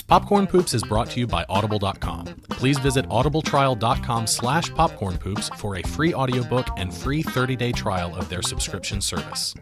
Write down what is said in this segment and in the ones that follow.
Popcorn Poops is brought to you by Audible.com. Please visit audibletrial.com/popcornpoops for a free audiobook and free 30-day trial of their subscription service.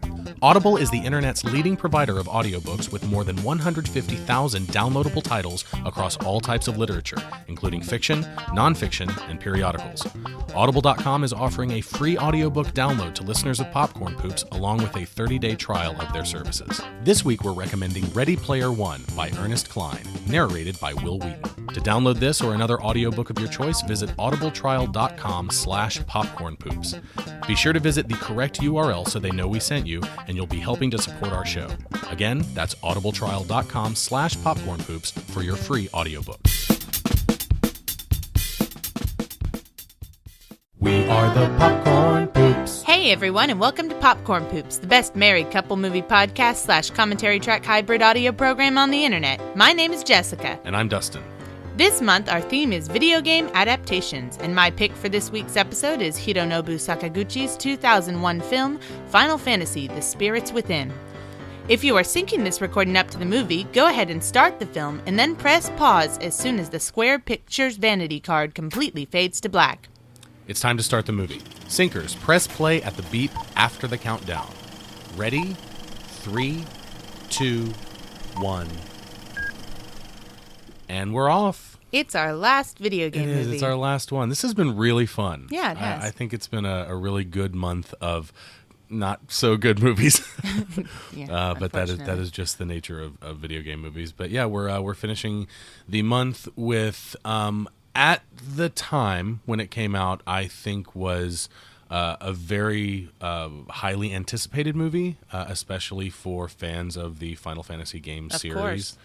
Audible is the internet's leading provider of audiobooks with more than 150,000 downloadable titles across all types of literature, including fiction, nonfiction, and periodicals. Audible.com is offering a free audiobook download to listeners of Popcorn Poops along with a 30-day trial of their services. This week we're recommending Ready Player One by Ernest Cline, narrated by Will Wheaton. To download this or another audiobook of your choice, visit audibletrial.com/popcornpoops. Be sure to visit the correct URL so they know we sent you, and you'll be helping to support our show. Again, that's audibletrial.com/popcornpoops for your free audiobook. We are the Popcorn Poops. Hey everyone, and welcome to Popcorn Poops, the best married couple movie podcast / commentary track hybrid audio program on the internet. My name is Jessica. And I'm Dustin. This month, our theme is video game adaptations, and my pick for this week's episode is Hironobu Sakaguchi's 2001 film, Final Fantasy: The Spirits Within. If you are syncing this recording up to the movie, go ahead and start the film, and then press pause as soon as the Square Pictures vanity card completely fades to black. It's time to start the movie. Syncers, press play at the beep after the countdown. Ready? 3, 2, 1. And we're off. It's our last video game movie. It's our last one. This has been really fun. Yeah, it has. I think it's been a really good month of not so good movies. But that is just the nature of video game movies. But yeah, we're finishing the month with at the time when it came out, I think was a very highly anticipated movie, especially for fans of the Final Fantasy game series.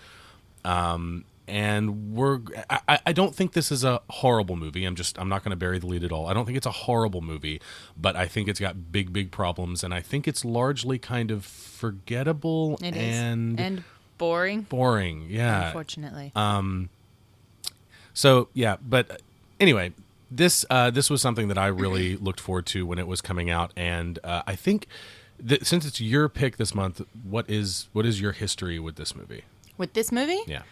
And I don't think this is a horrible movie. I'm not going to bury the lead at all. I don't think it's a horrible movie, but I think it's got big problems, and I think it's largely kind of forgettable and boring. Boring, yeah. Unfortunately. So yeah, but anyway, this was something that I really looked forward to when it was coming out, and I think that since it's your pick this month, what is your history with this movie? With this movie? Yeah.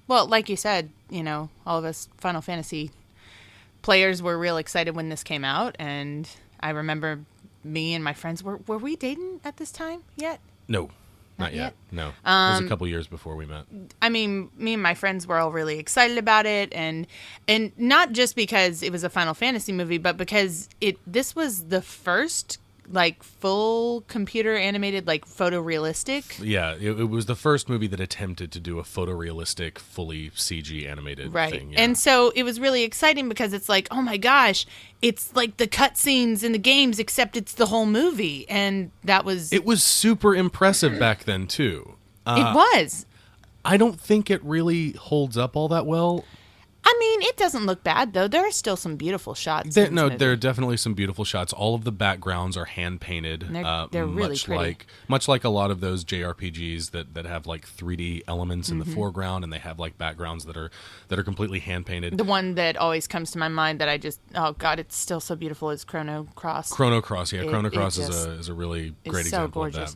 Well, like you said, all of us Final Fantasy players were real excited when this came out, and I remember me and my friends were we dating at this time yet? No. Not yet. No. It was a couple years before we met. I mean, me and my friends were all really excited about it, and not just because it was a Final Fantasy movie, but because this was the first full computer animated photorealistic. Yeah, it was the first movie that attempted to do a photorealistic, fully CG animated thing. Yeah. And so it was really exciting because it's like, oh my gosh, it's like the cutscenes in the games, except it's the whole movie, and it was super impressive back then too. It was. I don't think it really holds up all that well. I mean, it doesn't look bad, though. There are still some beautiful shots. There are definitely some beautiful shots. All of the backgrounds are hand-painted. They're really pretty. Much like a lot of those JRPGs that have 3D elements in the foreground, and they have backgrounds that are completely hand-painted. The one that always comes to my mind that it's still so beautiful is Chrono Cross. Chrono Cross, yeah. Chrono Cross is a really great example of that.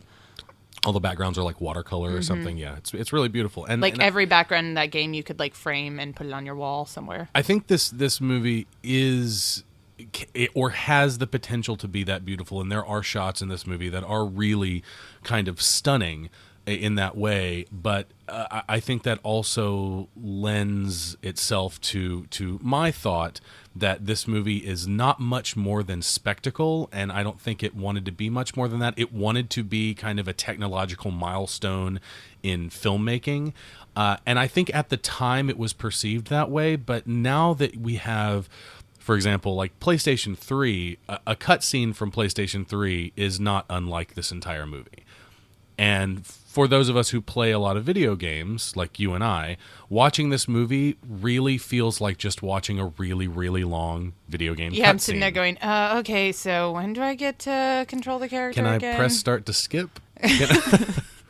All the backgrounds are watercolor or something. Yeah, it's really beautiful. And every background in that game you could frame and put it on your wall somewhere. I think this movie has the potential to be that beautiful, and there are shots in this movie that are really kind of stunning in that way, but I think that also lends itself to my thought that this movie is not much more than spectacle, and I don't think it wanted to be much more than that. It wanted to be kind of a technological milestone in filmmaking, and I think at the time it was perceived that way, but now that we have, for example, PlayStation 3, a cutscene from PlayStation 3 is not unlike this entire movie. And for those of us who play a lot of video games, like you and I, watching this movie really feels like just watching a really, really long video game cutscene. Yeah, I'm sitting there going, okay, so when do I get to control the character again? Can I press start to skip?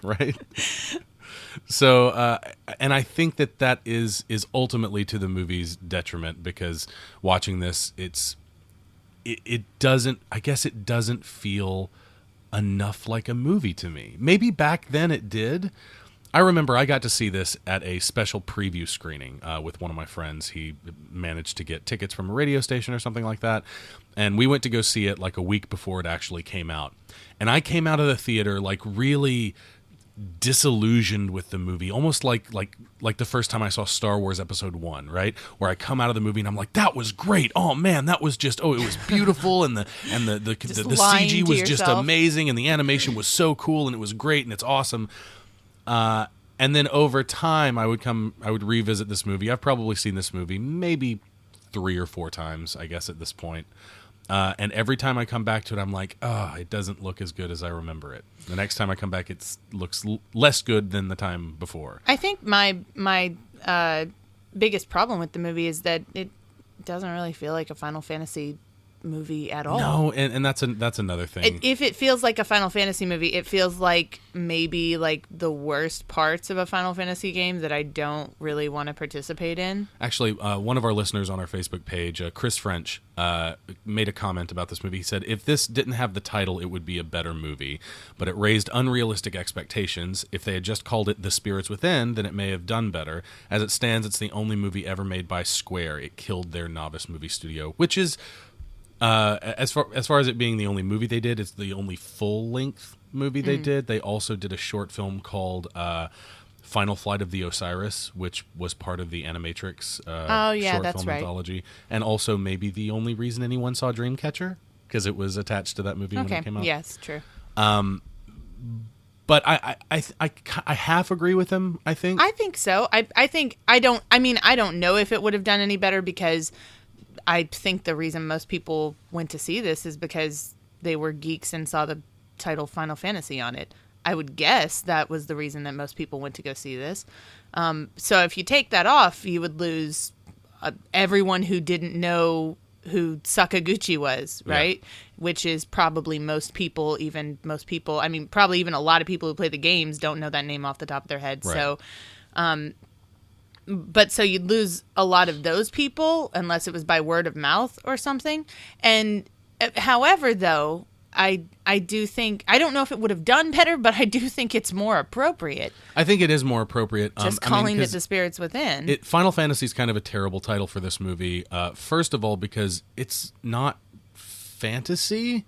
Right? So, and I think that is ultimately to the movie's detriment, because watching this, it doesn't feel enough like a movie to me. Maybe back then it did, I remember I got to see this at a special preview screening with one of my friends. He managed to get tickets from a radio station or something like that, and we went to go see it like a week before it actually came out. And I came out of the theater like really disillusioned with the movie, almost like the first time I saw Star Wars Episode 1, right? Where I come out of the movie and I'm like, that was great. Oh man, that was just, it was beautiful, and the CG was just amazing, and the animation was so cool, and it was great, and it's awesome. And then over time, I would revisit this movie. I've probably seen this movie maybe 3 or 4 times, I guess, at this point. And every time I come back to it, I'm like, it doesn't look as good as I remember it. The next time I come back, it looks less good than the time before. I think my biggest problem with the movie is that it doesn't really feel like a Final Fantasy movie at all. No, and that's another thing. If it feels like a Final Fantasy movie, it feels like maybe like the worst parts of a Final Fantasy game that I don't really want to participate in. Actually, one of our listeners on our Facebook page, Chris French, made a comment about this movie. He said, if this didn't have the title, it would be a better movie, but it raised unrealistic expectations. If they had just called it The Spirits Within, then it may have done better. As it stands, it's the only movie ever made by Square. It killed their novice movie studio, which is... as far as it being the only movie they did, it's the only full-length movie they did. They also did a short film called Final Flight of the Osiris, which was part of the Animatrix short film anthology, and also maybe the only reason anyone saw Dreamcatcher, because it was attached to that movie when it came out. Yes, true. But I half agree with him. I think so. I don't know if it would have done any better, because I think the reason most people went to see this is because they were geeks and saw the title Final Fantasy on it. I would guess that was the reason that most people went to go see this. So if you take that off, you would lose everyone who didn't know who Sakaguchi was, right? Yeah. Which is probably probably even a lot of people who play the games don't know that name off the top of their head. Right. So you'd lose a lot of those people unless it was by word of mouth or something. And however, though, I do think, I don't know if it would have done better, but I do think it's more appropriate. I think it is more appropriate. Just calling it The Spirits Within. Final Fantasy is kind of a terrible title for this movie. First of all, because it's not fantasy.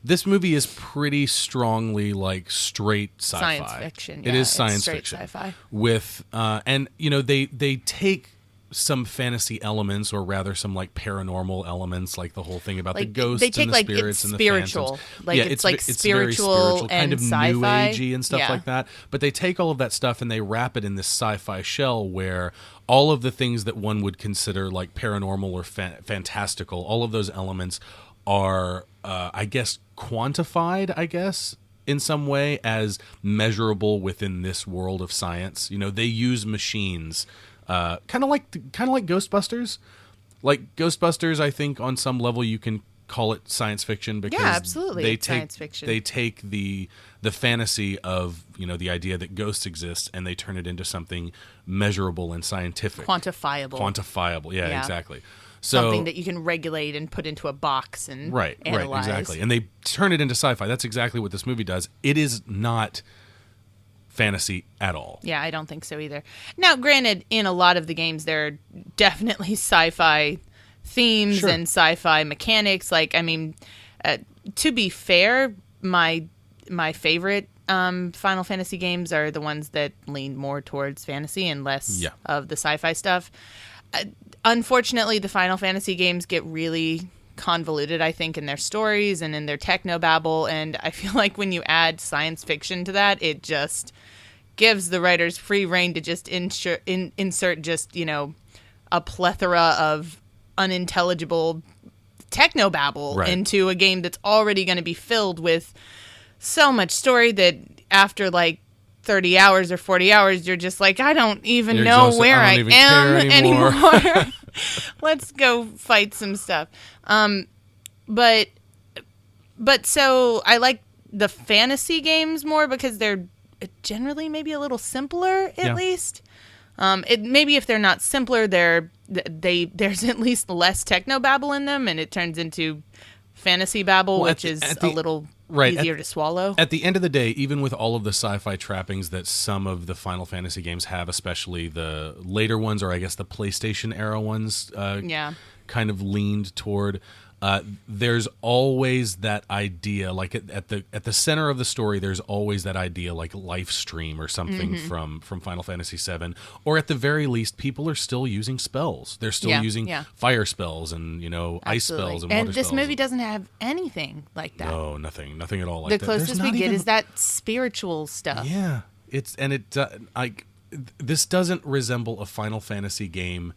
This movie is pretty strongly like straight sci-fi. Science fiction. Yeah, it is science fiction. Sci-fi. With and they take some fantasy elements, or rather some like paranormal elements, like the whole thing about the ghosts and the spirits and the phantoms. It's like it's spiritual very spiritual, kind of sci-fi. new agey and stuff like that. But they take all of that stuff and they wrap it in this sci-fi shell where all of the things that one would consider like paranormal or fantastical, all of those elements are, I guess, quantified, in some way as measurable within this world of science. They use machines, kind of like Ghostbusters. Like Ghostbusters, I think on some level you can call it science fiction, because absolutely, science fiction. They take the fantasy of the idea that ghosts exist and they turn it into something measurable and scientific, quantifiable. Yeah, exactly. Something that you can regulate and put into a box and analyze. Right, exactly. And they turn it into sci-fi. That's exactly what this movie does. It is not fantasy at all. Yeah, I don't think so either. Now, granted, in a lot of the games, there are definitely sci-fi themes and sci-fi mechanics. To be fair, my favorite Final Fantasy games are the ones that lean more towards fantasy and less of the sci-fi stuff. Unfortunately, the Final Fantasy games get really convoluted, I think, in their stories and in their technobabble, and I feel like when you add science fiction to that, it just gives the writers free rein to just insert just, a plethora of unintelligible technobabble into a game that's already going to be filled with so much story that after 30 hours or 40 hours, you're just like, I don't even know where I am anymore. Let's go fight some stuff. But so I like the fantasy games more because they're generally maybe a little simpler, at least. Maybe if they're not simpler, there's at least less technobabble in them, and it turns into fantasy babble, which is a little Right. easier to swallow. At the end of the day, even with all of the sci-fi trappings that some of the Final Fantasy games have, especially the later ones, or I guess the PlayStation era ones, kind of leaned toward. There's always that idea, like at the center of the story, there's always that idea, like life stream or something from Final Fantasy VII, or at the very least, people are still using spells. They're still using fire spells and ice spells and water spells. And this movie doesn't have anything like that. No, nothing at all like that. The closest we get is that spiritual stuff. Yeah, this doesn't resemble a Final Fantasy game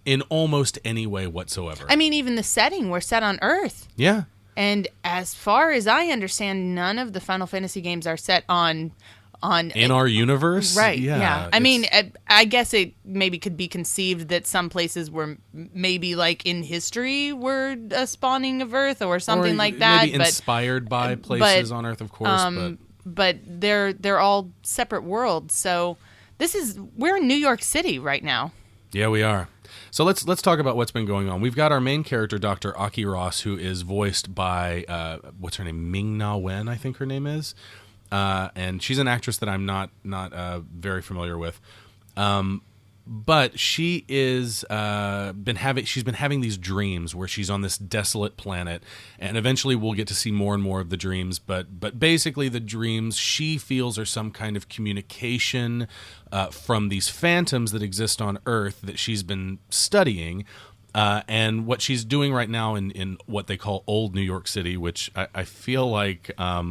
in almost any way whatsoever. I mean, even the setting, we're set on Earth. Yeah. And as far as I understand, none of the Final Fantasy games are set in our universe. Right. Yeah. I mean, I guess it maybe could be conceived that some places were maybe like in history were a spawning of Earth or something like that. Maybe inspired by places on Earth, of course. But they're all separate worlds. So we're in New York City right now. Yeah, we are. So let's talk about what's been going on. We've got our main character, Dr. Aki Ross, who is voiced by what's her name, Ming-na Wen, I think her name is, and she's an actress that I'm not very familiar with, but she is she's been having these dreams where she's on this desolate planet, and eventually we'll get to see more and more of the dreams. But basically, the dreams she feels are some kind of communication from these phantoms that exist on Earth that she's been studying. And what she's doing right now in what they call Old New York City, which I feel like, I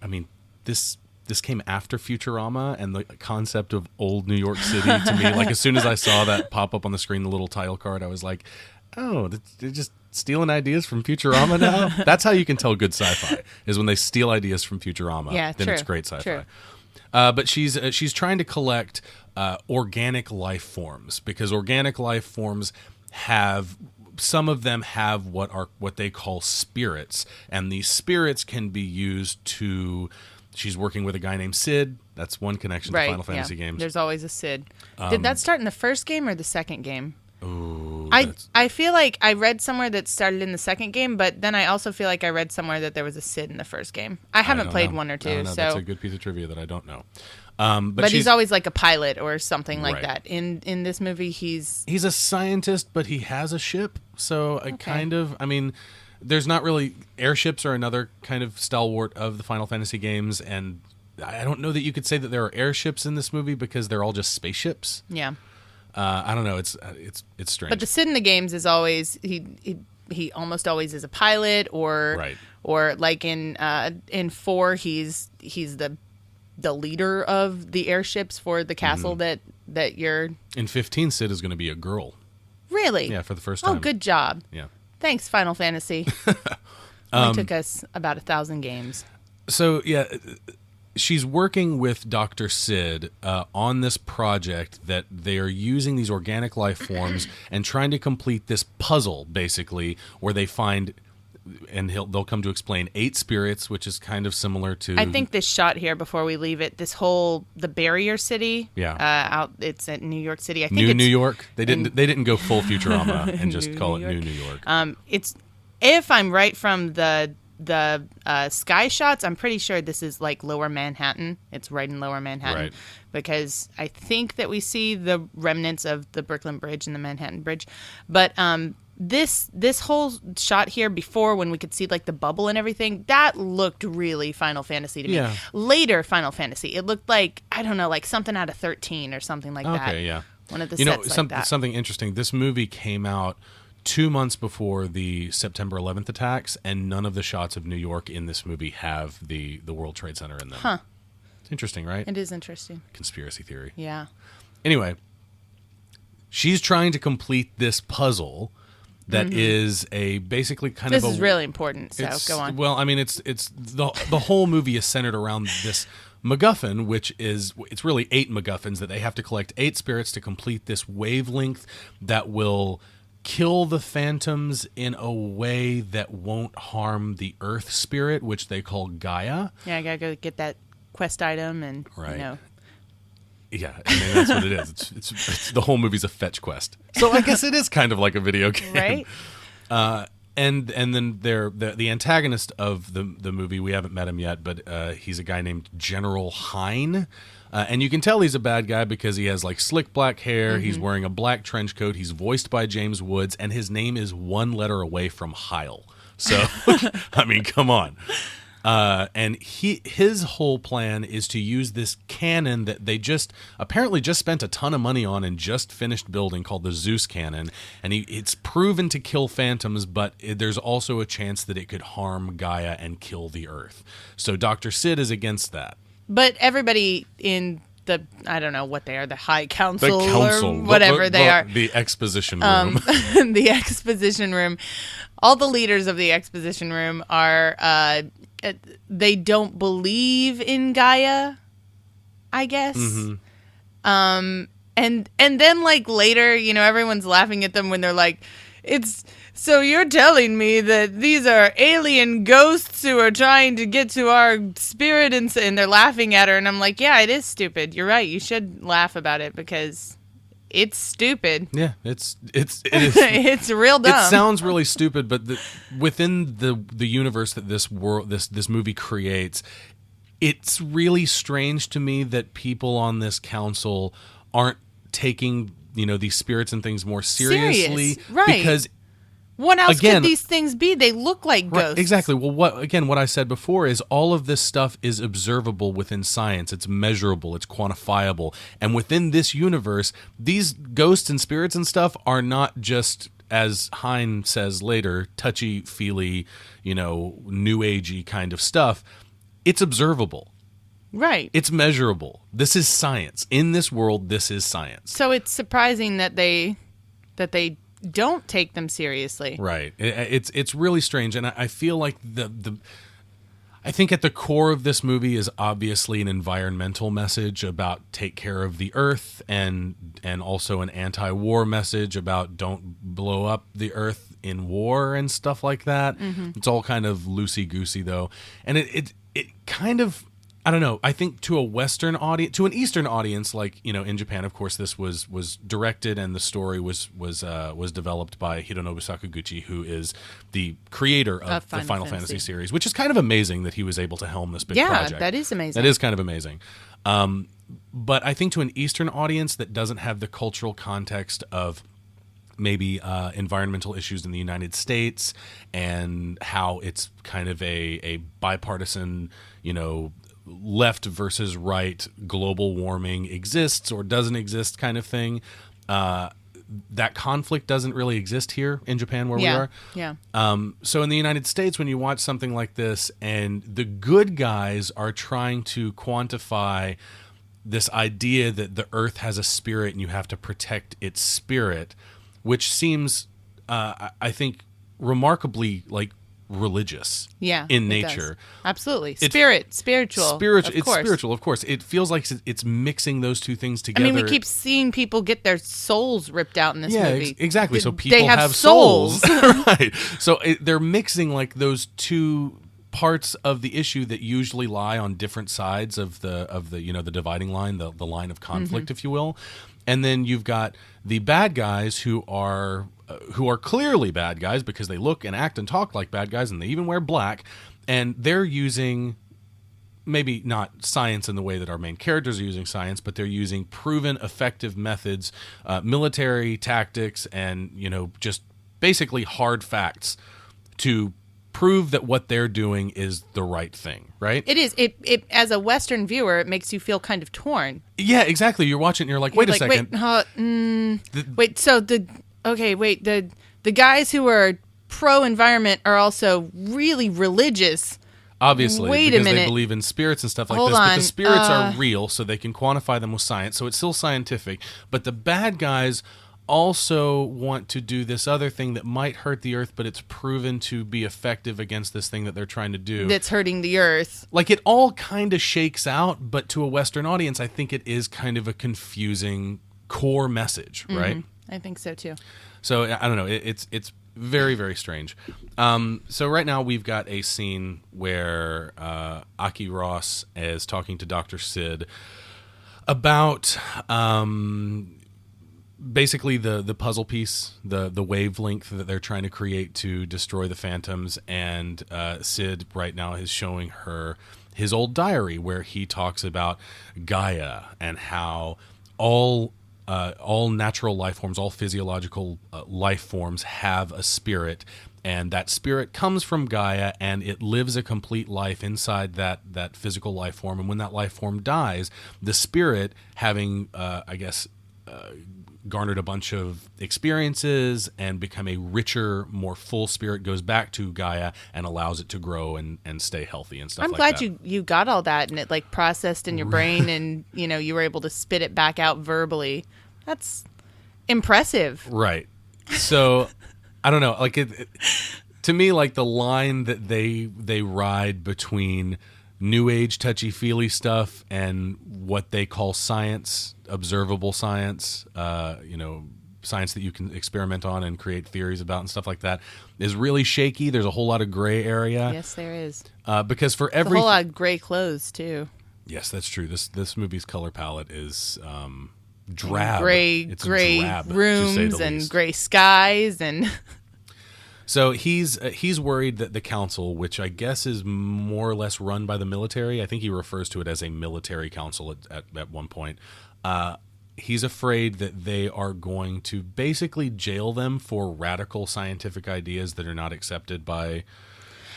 mean, this came after Futurama, and the concept of Old New York City to me, like as soon as I saw that pop up on the screen, the little title card, I was like, oh, they're just stealing ideas from Futurama now? That's how you can tell good sci-fi, is when they steal ideas from Futurama. Yeah, then true, it's great sci-fi. True. But she's trying to collect organic life forms, because organic life forms some of them have what they call spirits, and these spirits can be used to. She's working with a guy named Sid. That's one connection to Final Fantasy games. There's always a Sid. Did that start in the first game or the second game? Ooh, I feel like I read somewhere that started in the second game, but then I also feel like I read somewhere that there was a Sid in the first game. I haven't played one or two. So that's a good piece of trivia that I don't know. But he's always like a pilot or something like that. In this movie, he's a scientist, but he has a ship. So I mean, there's not really airships are another kind of stalwart of the Final Fantasy games, and I don't know that you could say that there are airships in this movie because they're all just spaceships. Yeah. I don't know. It's strange. But the Sid in the games is always he almost always is a pilot, or like in 4 he's the leader of the airships for the castle that you're. In 15, Sid is going to be a girl. Really? Yeah, for the first time. Oh, good job. Yeah. Thanks, Final Fantasy. It took us about 1,000 games. So yeah. She's working with Dr. Sid on this project that they are using these organic life forms and trying to complete this puzzle, basically, where they find, and they'll come to explain, 8 spirits, which is kind of similar to. I think this shot here, before we leave it, the barrier city. Yeah. It's at New York City. I think New York. They didn't go full Futurama and just call it New York. It's, if I'm right from the sky shots, I'm pretty sure this is like Lower Manhattan. It's right in Lower Manhattan, right. Because I think that we see the remnants of the Brooklyn Bridge and the Manhattan Bridge. But this whole shot here before, when we could see like the bubble and everything, that looked really Final Fantasy to me. Yeah. Later Final Fantasy, it looked like, I don't know, like something out of 13 or something like that. Okay, yeah. One of the sets like that. Something interesting. This movie came out 2 months before the September 11th attacks, and none of the shots of New York in this movie have the World Trade Center in them. Huh. It's interesting, right? It is interesting. Conspiracy theory. Yeah. Anyway, she's trying to complete this puzzle that is basically kind of This is really important, so go on. Well, I mean, it's the whole movie is centered around this MacGuffin, it's really 8 MacGuffins that they have to collect 8 spirits to complete this wavelength that will kill the phantoms in a way that won't harm the Earth spirit, which they call Gaia. Yeah, I gotta go get that quest item and right. Yeah, I mean that's what it is. It's the whole movie's a fetch quest. So I guess it is kind of like a video game, right? And then the antagonist of the movie, we haven't met him yet, but he's a guy named General Hein. And you can tell he's a bad guy because he has like slick black hair. He's wearing a black trench coat. He's voiced by James Woods, and his name is one letter away from Heil. So, I mean, come on. And his whole plan is to use this cannon that they apparently just spent a ton of money on and just finished building, called the Zeus cannon. And it's proven to kill phantoms, but there's also a chance that it could harm Gaia and kill the Earth. So Dr. Sid is against that. But everybody in I don't know what they are, the High Council, or whatever they are. The exposition room. The exposition room. All the leaders of the exposition room are, they don't believe in Gaia, I guess. And then like later, everyone's laughing at them when they're like, so you're telling me that these are alien ghosts who are trying to get to our spirit, and they're laughing at her, and I'm like, yeah, it is stupid. You're right. You should laugh about it because it's stupid. Yeah, it is. It's real dumb. It sounds really stupid, but within the universe that this movie creates, it's really strange to me that people on this council aren't taking these spirits and things more seriously. Right? Because what else could these things be? They look like ghosts. Right, exactly. Well, what I said before is all of this stuff is observable within science. It's measurable. It's quantifiable. And within this universe, these ghosts and spirits and stuff are not just, as Hein says later, touchy-feely, new agey kind of stuff. It's observable. Right. It's measurable. This is science. In this world, this is science. So it's surprising that they don't take them seriously. Right. It's really strange, and I feel like I think at the core of this movie is obviously an environmental message about take care of the Earth, and also an anti-war message about don't blow up the Earth in war and stuff like that. It's all kind of loosey-goosey though, and it kind of, I don't know. I think to a Western audience, to an Eastern audience, like in Japan, of course, this was directed and the story was developed by Hironobu Sakaguchi, who is the creator of the Final Fantasy series, which is kind of amazing that he was able to helm this big project. Yeah, that is amazing. That is kind of amazing. But I think to an Eastern audience that doesn't have the cultural context of maybe environmental issues in the United States and how it's kind of a bipartisan, left versus right global warming exists or doesn't exist kind of thing. That conflict doesn't really exist here in Japan where we are. Yeah. So in the United States, when you watch something like this and the good guys are trying to quantify this idea that the Earth has a spirit and you have to protect its spirit, which seems, I think, remarkably like religious in nature. Absolutely. Spiritual. It's spiritual, of course. It feels like it's mixing those two things together. I mean, we keep seeing people get their souls ripped out in this movie. Exactly. So people have souls. Right. So they're mixing like those two parts of the issue that usually lie on different sides of the the dividing line, the line of conflict, if you will. And then you've got the bad guys who are clearly bad guys because they look and act and talk like bad guys, and they even wear black, and they're using maybe not science in the way that our main characters are using science, but they're using proven effective methods, military tactics, and just basically hard facts to prove that what they're doing is the right thing, right? It is. It as a Western viewer, it makes you feel kind of torn. Yeah, exactly. You're watching and you're like, wait a second. The guys who are pro-environment are also really religious. Obviously, wait because a minute. They believe in spirits and stuff like Hold this. on. But the spirits are real, so they can quantify them with science. So it's still scientific. But the bad guys also want to do this other thing that might hurt the Earth, but it's proven to be effective against this thing that they're trying to do. That's hurting the Earth. Like, it all kind of shakes out, but to a Western audience, I think it is kind of a confusing core message, right? I think so, too. So, I don't know. It's very, very strange. So right now we've got a scene where Aki Ross is talking to Dr. Sid about basically the puzzle piece, the wavelength that they're trying to create to destroy the phantoms. And Sid right now is showing her his old diary where he talks about Gaia and how all natural life forms, all physiological life forms have a spirit, and that spirit comes from Gaia, and it lives a complete life inside that physical life form. And when that life form dies, the spirit, having garnered a bunch of experiences and become a richer, more full spirit, goes back to Gaia and allows it to grow and stay healthy and stuff I'm like glad that. you got all that and it like processed in your brain and, you were able to spit it back out verbally. That's impressive. Right. So, I don't know. Like to me, like the line that they ride between new age touchy-feely stuff and what they call science, observable science, science that you can experiment on and create theories about and stuff like that, is really shaky. There's a whole lot of gray area. Yes, there is. Because for a whole lot of gray clothes too. Yes, that's true. This movie's color palette is drab. Gray drab, rooms and gray skies and. So he's worried that the council, which I guess is more or less run by the military, I think he refers to it as a military council at one point, he's afraid that they are going to basically jail them for radical scientific ideas that are not accepted by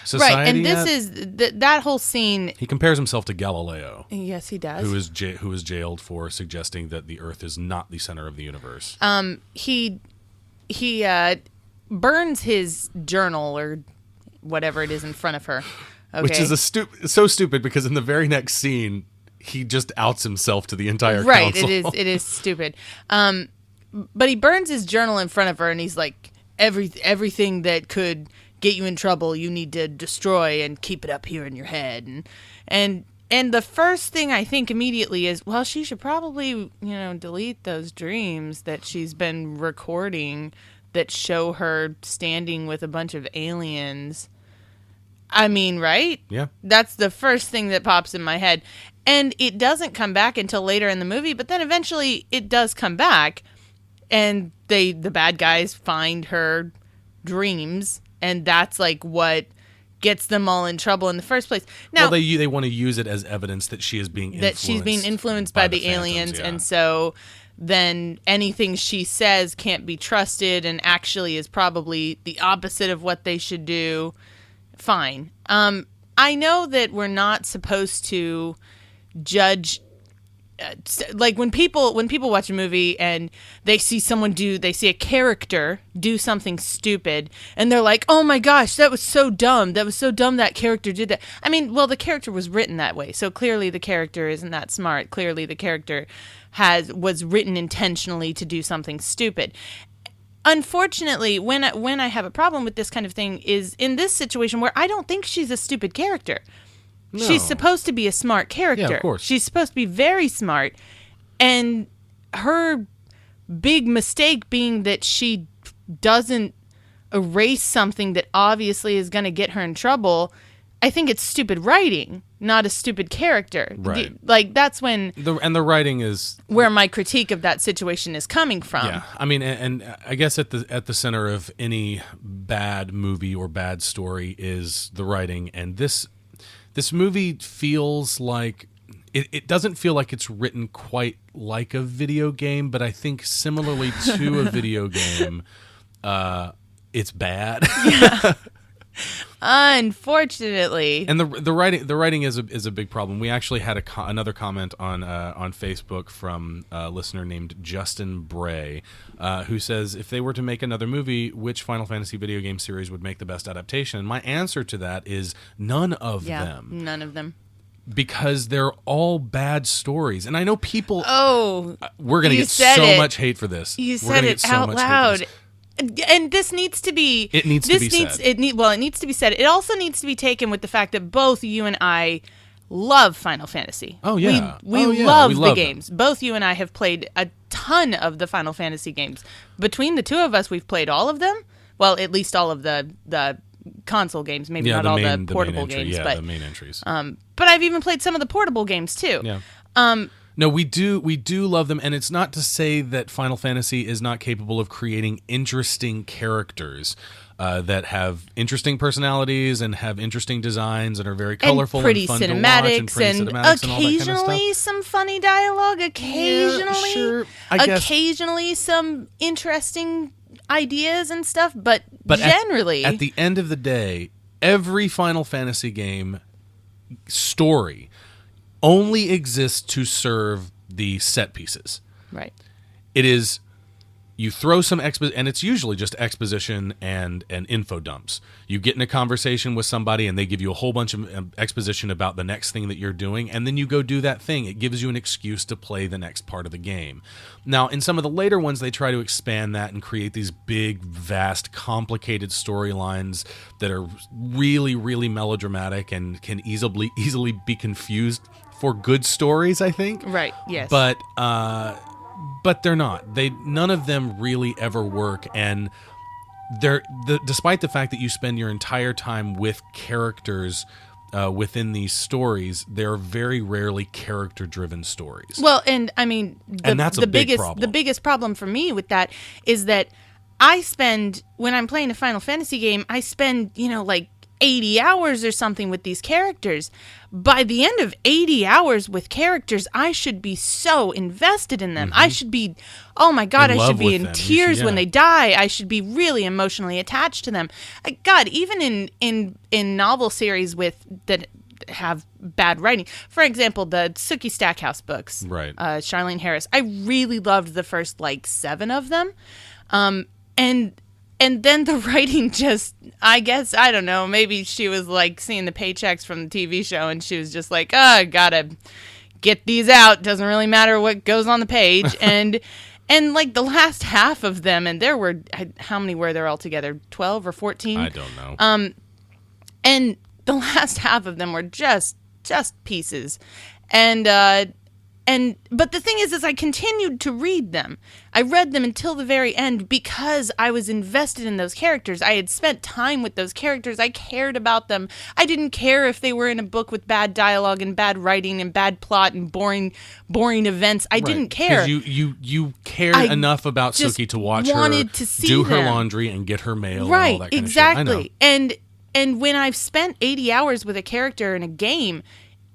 society. Right, and yet. this is that whole scene. He compares himself to Galileo. Yes, he does. Who is jailed for suggesting that the Earth is not the center of the universe. He burns his journal or whatever it is in front of her. Okay. Which is so stupid because in the very next scene he just outs himself to the entire right, council. it is stupid. But he burns his journal in front of her and he's like, everything that could get you in trouble you need to destroy and keep it up here in your head. And the first thing I think immediately is, well, she should probably, delete those dreams that she's been recording that show her standing with a bunch of aliens. I mean, right? Yeah. That's the first thing that pops in my head. And it doesn't come back until later in the movie, but then eventually it does come back and the bad guys find her dreams, and that's like what gets them all in trouble in the first place. Now, well, they want to use it as evidence that she is being influenced by the aliens, phantoms, yeah. And so then anything she says can't be trusted and actually is probably the opposite of what they should do. Fine. I know that we're not supposed to judge. Like when people watch a movie and they see a character do something stupid and they're like, oh my gosh, that was so dumb. That character did that. I mean, well, the character was written that way. So clearly the character isn't that smart. Clearly the character was written intentionally to do something stupid. Unfortunately, when I have a problem with this kind of thing is in this situation where I don't think she's a stupid character. No. She's supposed to be a smart character. Yeah, of course. She's supposed to be very smart. And her big mistake being that she doesn't erase something that obviously is going to get her in trouble, I think it's stupid writing, not a stupid character. Right. Like, that's when... the writing is... where my critique of that situation is coming from. Yeah, I mean, and I guess at the center of any bad movie or bad story is the writing, and this movie feels like... It doesn't feel like it's written quite like a video game, but I think similarly to a video game, it's bad. Yeah. Unfortunately, and the writing is a big problem. We actually had another comment on Facebook from a listener named Justin Bray, who says, if they were to make another movie, which Final Fantasy video game series would make the best adaptation? And my answer to that is none of them. None of them. Because they're all bad stories. And I know people... Oh, we're going to get so much hate for this. You said it out loud. And this needs to be... It needs to be said. It needs to be said. It also needs to be taken with the fact that both you and I love Final Fantasy. Oh, yeah. We love the games. Both you and I have played a ton of the Final Fantasy games. Between the two of us, we've played all of them. Well, at least all of the console games. Maybe not all the portable games. Yeah, the main entries. But I've even played some of the portable games, too. Yeah. No, we do love them, and it's not to say that Final Fantasy is not capable of creating interesting characters that have interesting personalities and have interesting designs and are very colorful and pretty fun cinematics, to watch, and occasionally some funny dialogue, occasionally, yeah, sure, I guess. Occasionally some interesting ideas and stuff, but generally, at the end of the day, every Final Fantasy game story only exists to serve the set pieces. Right. It is, you throw some and it's usually just exposition and info dumps. You get in a conversation with somebody and they give you a whole bunch of exposition about the next thing that you're doing, and then you go do that thing. It gives you an excuse to play the next part of the game. Now, in some of the later ones, they try to expand that and create these big, vast, complicated storylines that are really, really melodramatic and can easily be confused for good stories, I think. Right, yes. But they're not. None of them really ever work, and despite the fact that you spend your entire time with characters within these stories, they're very rarely character-driven stories. Well, and I mean, and that's the biggest problem. The biggest problem for me with that is that when I'm playing a Final Fantasy game, I spend, like 80 hours or something with these characters. By the end of 80 hours with characters, I should be so invested in them. Mm-hmm. I should be, oh my God, I should be in tears when they die. I should be really emotionally attached to them. God, even in novel series that have bad writing, for example, the Sookie Stackhouse books, right? Charlene Harris. I really loved the first 7 of them, and then the writing just, I guess, I don't know, maybe she was seeing the paychecks from the TV show and she was just like, I gotta get these out. Doesn't really matter what goes on the page. and the last half of them, and there were, how many were there altogether? 12 or 14? I don't know. And the last half of them were just pieces. But the thing is I continued to read them. I read them until the very end because I was invested in those characters. I had spent time with those characters. I cared about them. I didn't care if they were in a book with bad dialogue and bad writing and bad plot and boring events. I didn't care. Because you cared enough about Sookie to watch her do her laundry and get her mail and all that kind of shit. I know. And when I've spent 80 hours with a character in a game,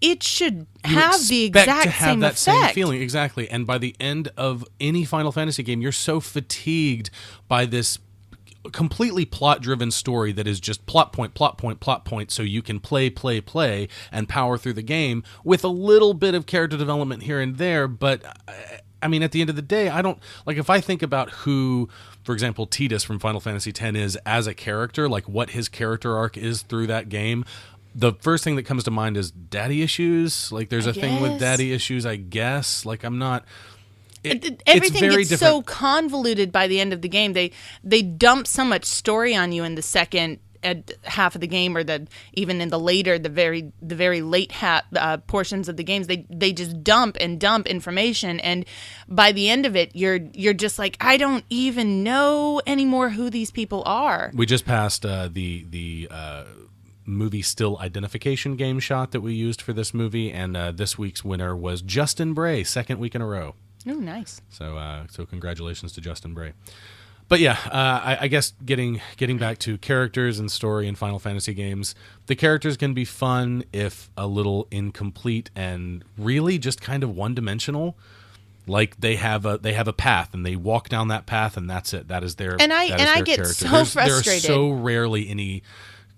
it should have the exact same effect. Same feeling, exactly. And by the end of any Final Fantasy game, you're so fatigued by this completely plot-driven story that is just plot point, so you can play, and power through the game with a little bit of character development here and there. But, I mean, at the end of the day, I don't... if I think about who... For example, Tidus from Final Fantasy X is as a character, what his character arc is through that game... The first thing that comes to mind is daddy issues. There's a thing with daddy issues, I guess. I'm not... Everything gets so convoluted by the end of the game. They dump so much story on you in the second half of the game, or even in the very late portions of the games. They just dump information, and by the end of it, you're just I don't even know anymore who these people are. We just passed the movie still identification game shot that we used for this movie, and this week's winner was Justin Bray, 2nd week in a row. Oh, nice. So congratulations to Justin Bray. But yeah, I guess getting back to characters and story in Final Fantasy games, the characters can be fun if a little incomplete and really just kind of one-dimensional. They have a path and they walk down that path and that's it. That is their I get character. so frustrated. There's so rarely any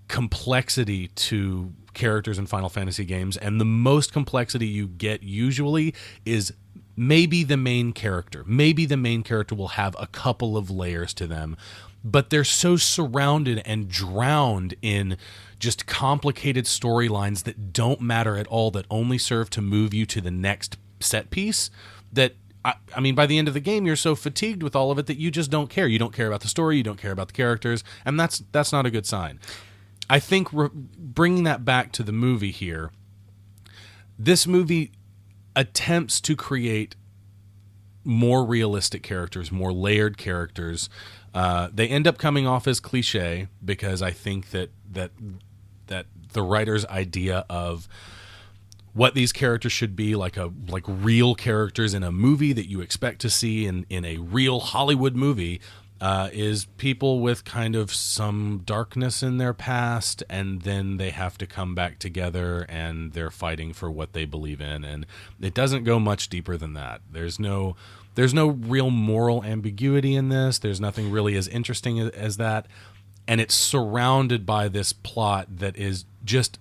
complexity to characters in Final Fantasy games, and the most complexity you get usually is maybe the main character. Maybe the main character will have a couple of layers to them, but they're so surrounded and drowned in just complicated storylines that don't matter at all, that only serve to move you to the next set piece, that I mean, by the end of the game, you're so fatigued with all of it that you just don't care. You don't care about the story, you don't care about the characters, and that's not a good sign. I think bringing that back to the movie here, this movie attempts to create more realistic characters, more layered characters. They end up coming off as cliche because I think that the writer's idea of what these characters should be, like real characters in a movie that you expect to see in a real Hollywood movie, is people with kind of some darkness in their past, and then they have to come back together and they're fighting for what they believe in. And it doesn't go much deeper than that. There's no real moral ambiguity in this. There's nothing really as interesting as that. And it's surrounded by this plot that is just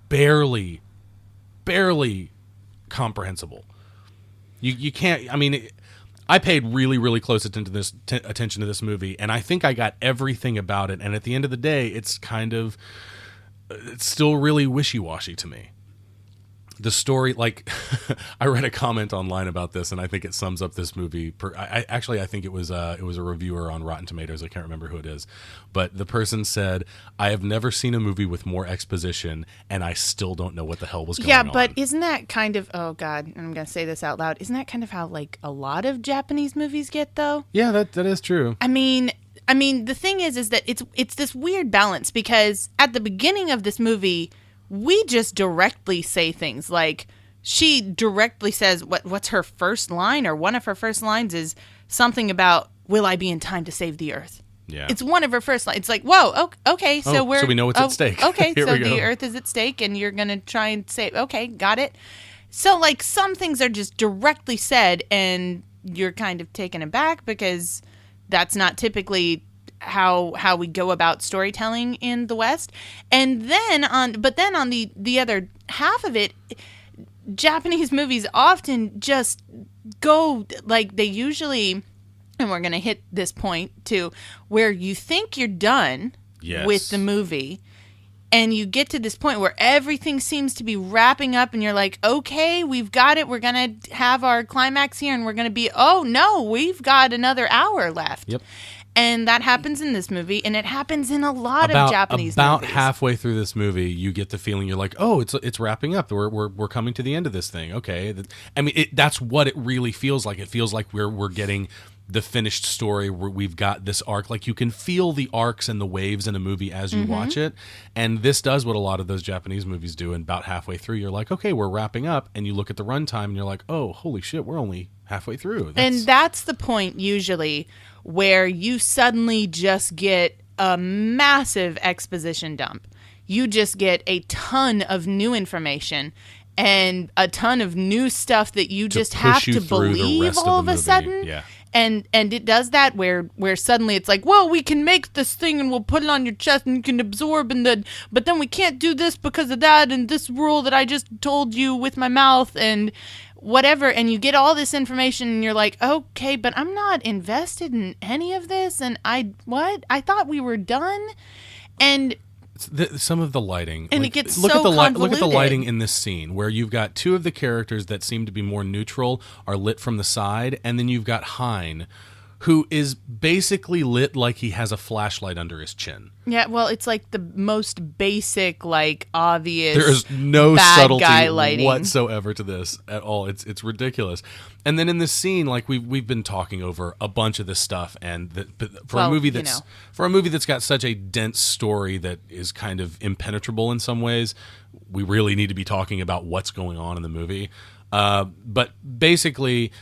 barely comprehensible. You can't, I mean, I paid really, really close attention to this movie, and I think I got everything about it. And at the end of the day, it's still really wishy-washy to me. The story, like, I read a comment online about this, and I think it sums up this movie. I think it was a reviewer on Rotten Tomatoes. I can't remember who it is, but the person said, "I have never seen a movie with more exposition, and I still don't know what the hell was going on." Yeah, but isn't that kind of? Oh God, I'm gonna say this out loud. Isn't that kind of how like a lot of Japanese movies get though? Yeah, that is true. I mean, the thing is that it's this weird balance, because at the beginning of this movie, we just directly say things like, she directly says what's her first line, or one of her first lines is something about, "Will I be in time to save the Earth?" Yeah, it's one of her first lines. It's like, whoa, okay, so we know what's at stake. Okay, so the Earth is at stake, and you're gonna try and save. Okay, got it. So like some things are just directly said, and you're kind of taken aback because that's not typically how we go about storytelling in the West. And then on the other half of it, Japanese movies often just go, like, they usually, and we're going to hit this point too, where you think you're done with the movie, and you get to this point where everything seems to be wrapping up, and you're like, okay, we've got it. We're going to have our climax here, and we're going to be, oh no, we've got another hour left. Yep. And that happens in this movie, and it happens in a lot of Japanese movies. About halfway through this movie, you get the feeling you're like, oh, it's wrapping up. We're coming to the end of this thing. Okay, I mean, that's what it really feels like. It feels like we're getting the finished story. We've got this arc. Like, you can feel the arcs and the waves in a movie as you watch it, and this does what a lot of those Japanese movies do. And about halfway through, you're like, okay, we're wrapping up, and you look at the runtime, and you're like, oh, holy shit, we're only halfway through. And that's the point usually where you suddenly just get a massive exposition dump. You just get a ton of new information and a ton of new stuff that you just have to believe all of a sudden. Yeah. And it does that where suddenly it's like, well, we can make this thing and we'll put it on your chest and you can absorb, but then we can't do this because of that and this rule that I just told you with my mouth and whatever. And you get all this information and you're like, okay, but I'm not invested in any of this. And I thought we were done. And some of the lighting, and like, it gets look so convoluted. Look at the lighting in this scene where you've got two of the characters that seem to be more neutral are lit from the side, and then you've got Hein, who is basically lit like he has a flashlight under his chin. Yeah, well, it's like the most basic, like, obvious. There is no bad subtlety guy lighting whatsoever to this at all. It's ridiculous. And then in this scene, like, we've been talking over a bunch of this stuff, and for a movie that's got such a dense story that is kind of impenetrable in some ways, we really need to be talking about what's going on in the movie. But basically,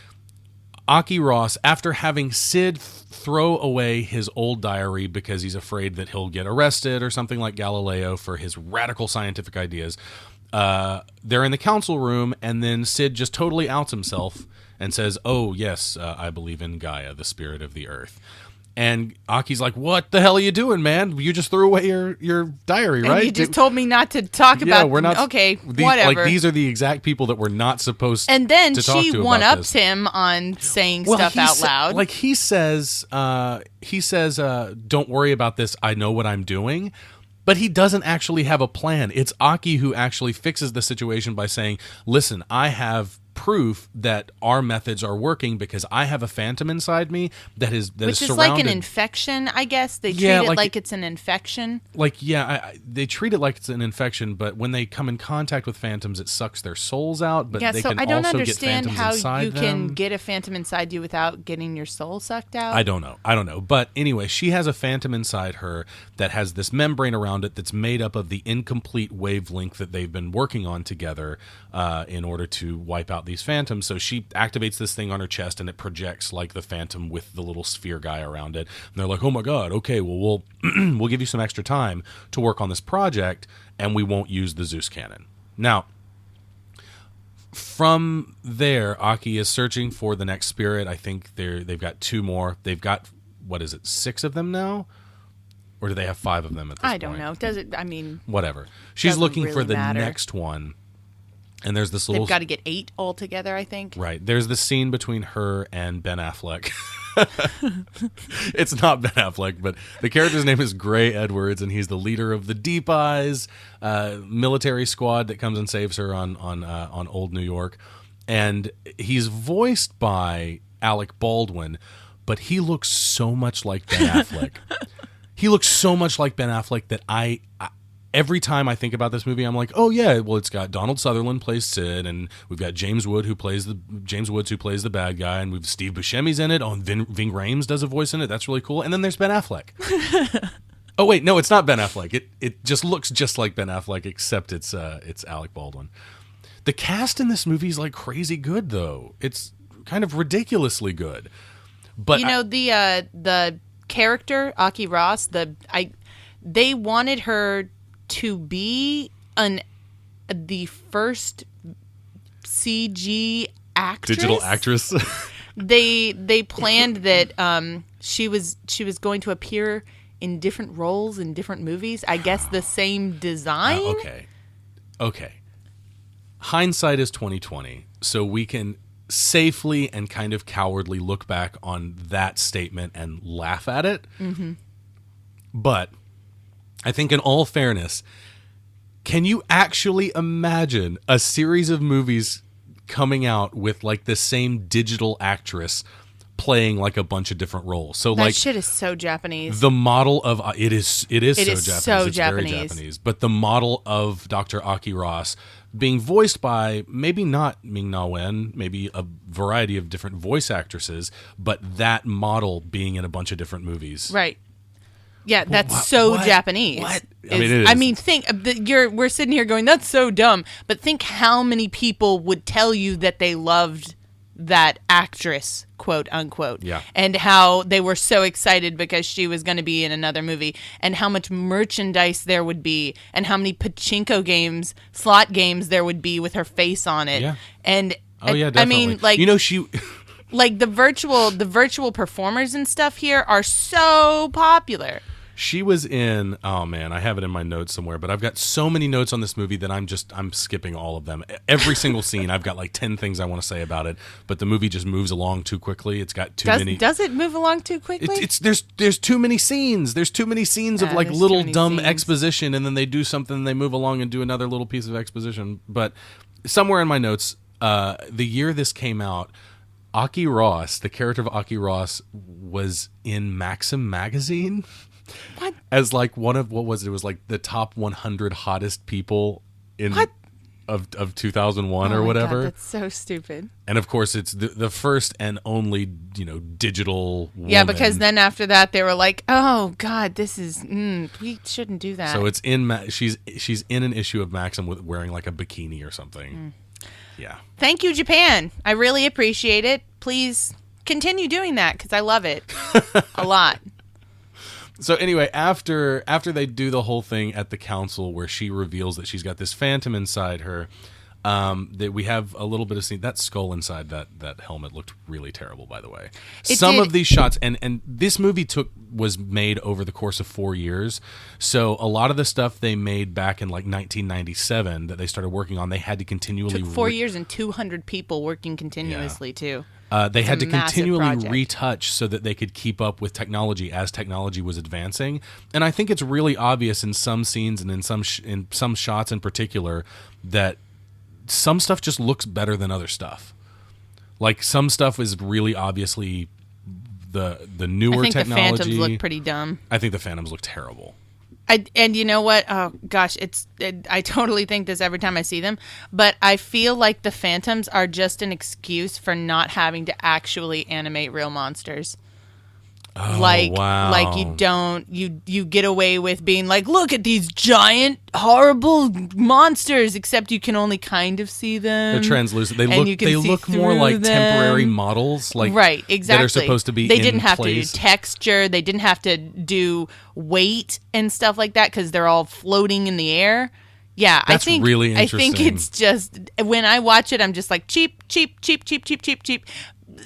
Aki Ross, after having Sid throw away his old diary because he's afraid that he'll get arrested or something like Galileo for his radical scientific ideas, they're in the council room, and then Sid just totally outs himself and says, oh, yes, I believe in Gaia, the spirit of the earth. And Aki's like, what the hell are you doing, man? You just threw away your diary, right? And you just told me not to talk about... we're not... Okay, whatever. Like, these are the exact people that we're not supposed and then to talk to about this. And then she one-ups him on saying stuff out loud. Like, he says, don't worry about this, I know what I'm doing. But he doesn't actually have a plan. It's Aki who actually fixes the situation by saying, listen, I have proof that our methods are working because I have a phantom inside me that is Which is surrounded. like an infection, I guess. They treat it like it's an infection. Like, yeah, they treat it like it's an infection, but when they come in contact with phantoms, it sucks their souls out, but they can I don't also understand get phantoms how inside you them. can get a phantom inside you without getting your soul sucked out. I don't know. But anyway, she has a phantom inside her that has this membrane around it that's made up of the incomplete wavelength that they've been working on together in order to wipe out these phantoms. So she activates this thing on her chest, and it projects like the phantom with the little sphere guy around it. And they're like, "Oh my god, okay, well we'll give you some extra time to work on this project, and we won't use the Zeus cannon." Now, from there, Aki is searching for the next spirit. I think they've got 2 more. They've got, what is it, 6 of them now? Or do they have 5 of them at this point? I don't know. Does it, I mean... Whatever. She's looking really for the matter. next one. And there's this little... They've got to get 8 altogether, I think. Right. There's the scene between her and Ben Affleck. It's not Ben Affleck, but the character's name is Gray Edwards, and he's the leader of the Deep Eyes military squad that comes and saves her on Old New York. And he's voiced by Alec Baldwin, but he looks so much like Ben Affleck. He looks so much like Ben Affleck that I every time I think about this movie, I'm like, oh yeah, well, it's got Donald Sutherland plays Sid, and we've got James Woods who plays the bad guy, and we've Steve Buscemi's in it. Ving Rhames does a voice in it. That's really cool. And then there's Ben Affleck. Oh wait, no, it's not Ben Affleck. It just looks just like Ben Affleck, except it's Alec Baldwin. The cast in this movie is like crazy good, though. It's kind of ridiculously good. But the character Aki Ross, they wanted her to be the first CG actress. Digital actress. They planned that she was going to appear in different roles in different movies. I guess the same design. Okay. Hindsight is 20/20, so we can safely and kind of cowardly look back on that statement and laugh at it. Mm-hmm. But I think in all fairness, can you actually imagine a series of movies coming out with like the same digital actress playing like a bunch of different roles? So that like shit is so Japanese. The model of it is so Japanese. So it's Japanese. Very Japanese. But the model of Dr. Aki Ross being voiced by maybe not Ming-na Wen, maybe a variety of different voice actresses, but that model being in a bunch of different movies. Right. Yeah, that's so Japanese. What? I mean, it is. We're sitting here going, that's so dumb. But think how many people would tell you that they loved that actress, quote unquote. Yeah. And how they were so excited because she was going to be in another movie, and how much merchandise there would be, and how many pachinko games, slot games there would be with her face on it. Yeah. And definitely. I mean, like, she like the virtual performers and stuff here are so popular. She was in, oh man, I have it in my notes somewhere, but I've got so many notes on this movie that I'm skipping all of them. Every single scene, I've got like 10 things I want to say about it, but the movie just moves along too quickly. It's got too many. Does it move along too quickly? There's too many scenes. There's too many scenes of like little dumb exposition, and then they do something, and they move along and do another little piece of exposition. But somewhere in my notes, the year this came out, Aki Ross, the character of Aki Ross, was in Maxim magazine. What? As like one of, what was it? It was like the top 100 hottest people in of 2001 or whatever. God, that's so stupid. And of course, it's the first and only digital woman. Yeah, because then after that, they were like, "Oh God, this is we shouldn't do that." So it's she's in an issue of Maxim with wearing like a bikini or something. Yeah. Thank you, Japan. I really appreciate it. Please continue doing that because I love it a lot. So anyway, after they do the whole thing at the council where she reveals that she's got this phantom inside her, that we have a little bit of scene. That skull inside that helmet looked really terrible, by the way. Some of these shots, and this movie was made over the course of 4 years. So a lot of the stuff they made back in like 1997 that they started working on, they had to continually... It took 4 years and 200 people working continuously, too. They had to continually retouch so that they could keep up with technology as technology was advancing. And I think it's really obvious in some scenes and in some shots in particular that some stuff just looks better than other stuff. Like some stuff is really obviously the newer I think technology. the Phantoms look pretty dumb. I think the Phantoms look terrible. And you know what? Oh gosh, I totally think this every time I see them, but I feel like the Phantoms are just an excuse for not having to actually animate real monsters. Oh, Wow. Like you get away with being like, look at these giant horrible monsters, except you can only kind of see them. They're translucent. They look more like temporary models, like right, exactly. that are supposed to be. They didn't have place. to do texture. They didn't have to do weight and stuff like that because they're all floating in the air. Yeah, That's really interesting. I think it's just when I watch it, I'm just like cheap, cheap, cheap, cheap, cheap, cheap, cheap.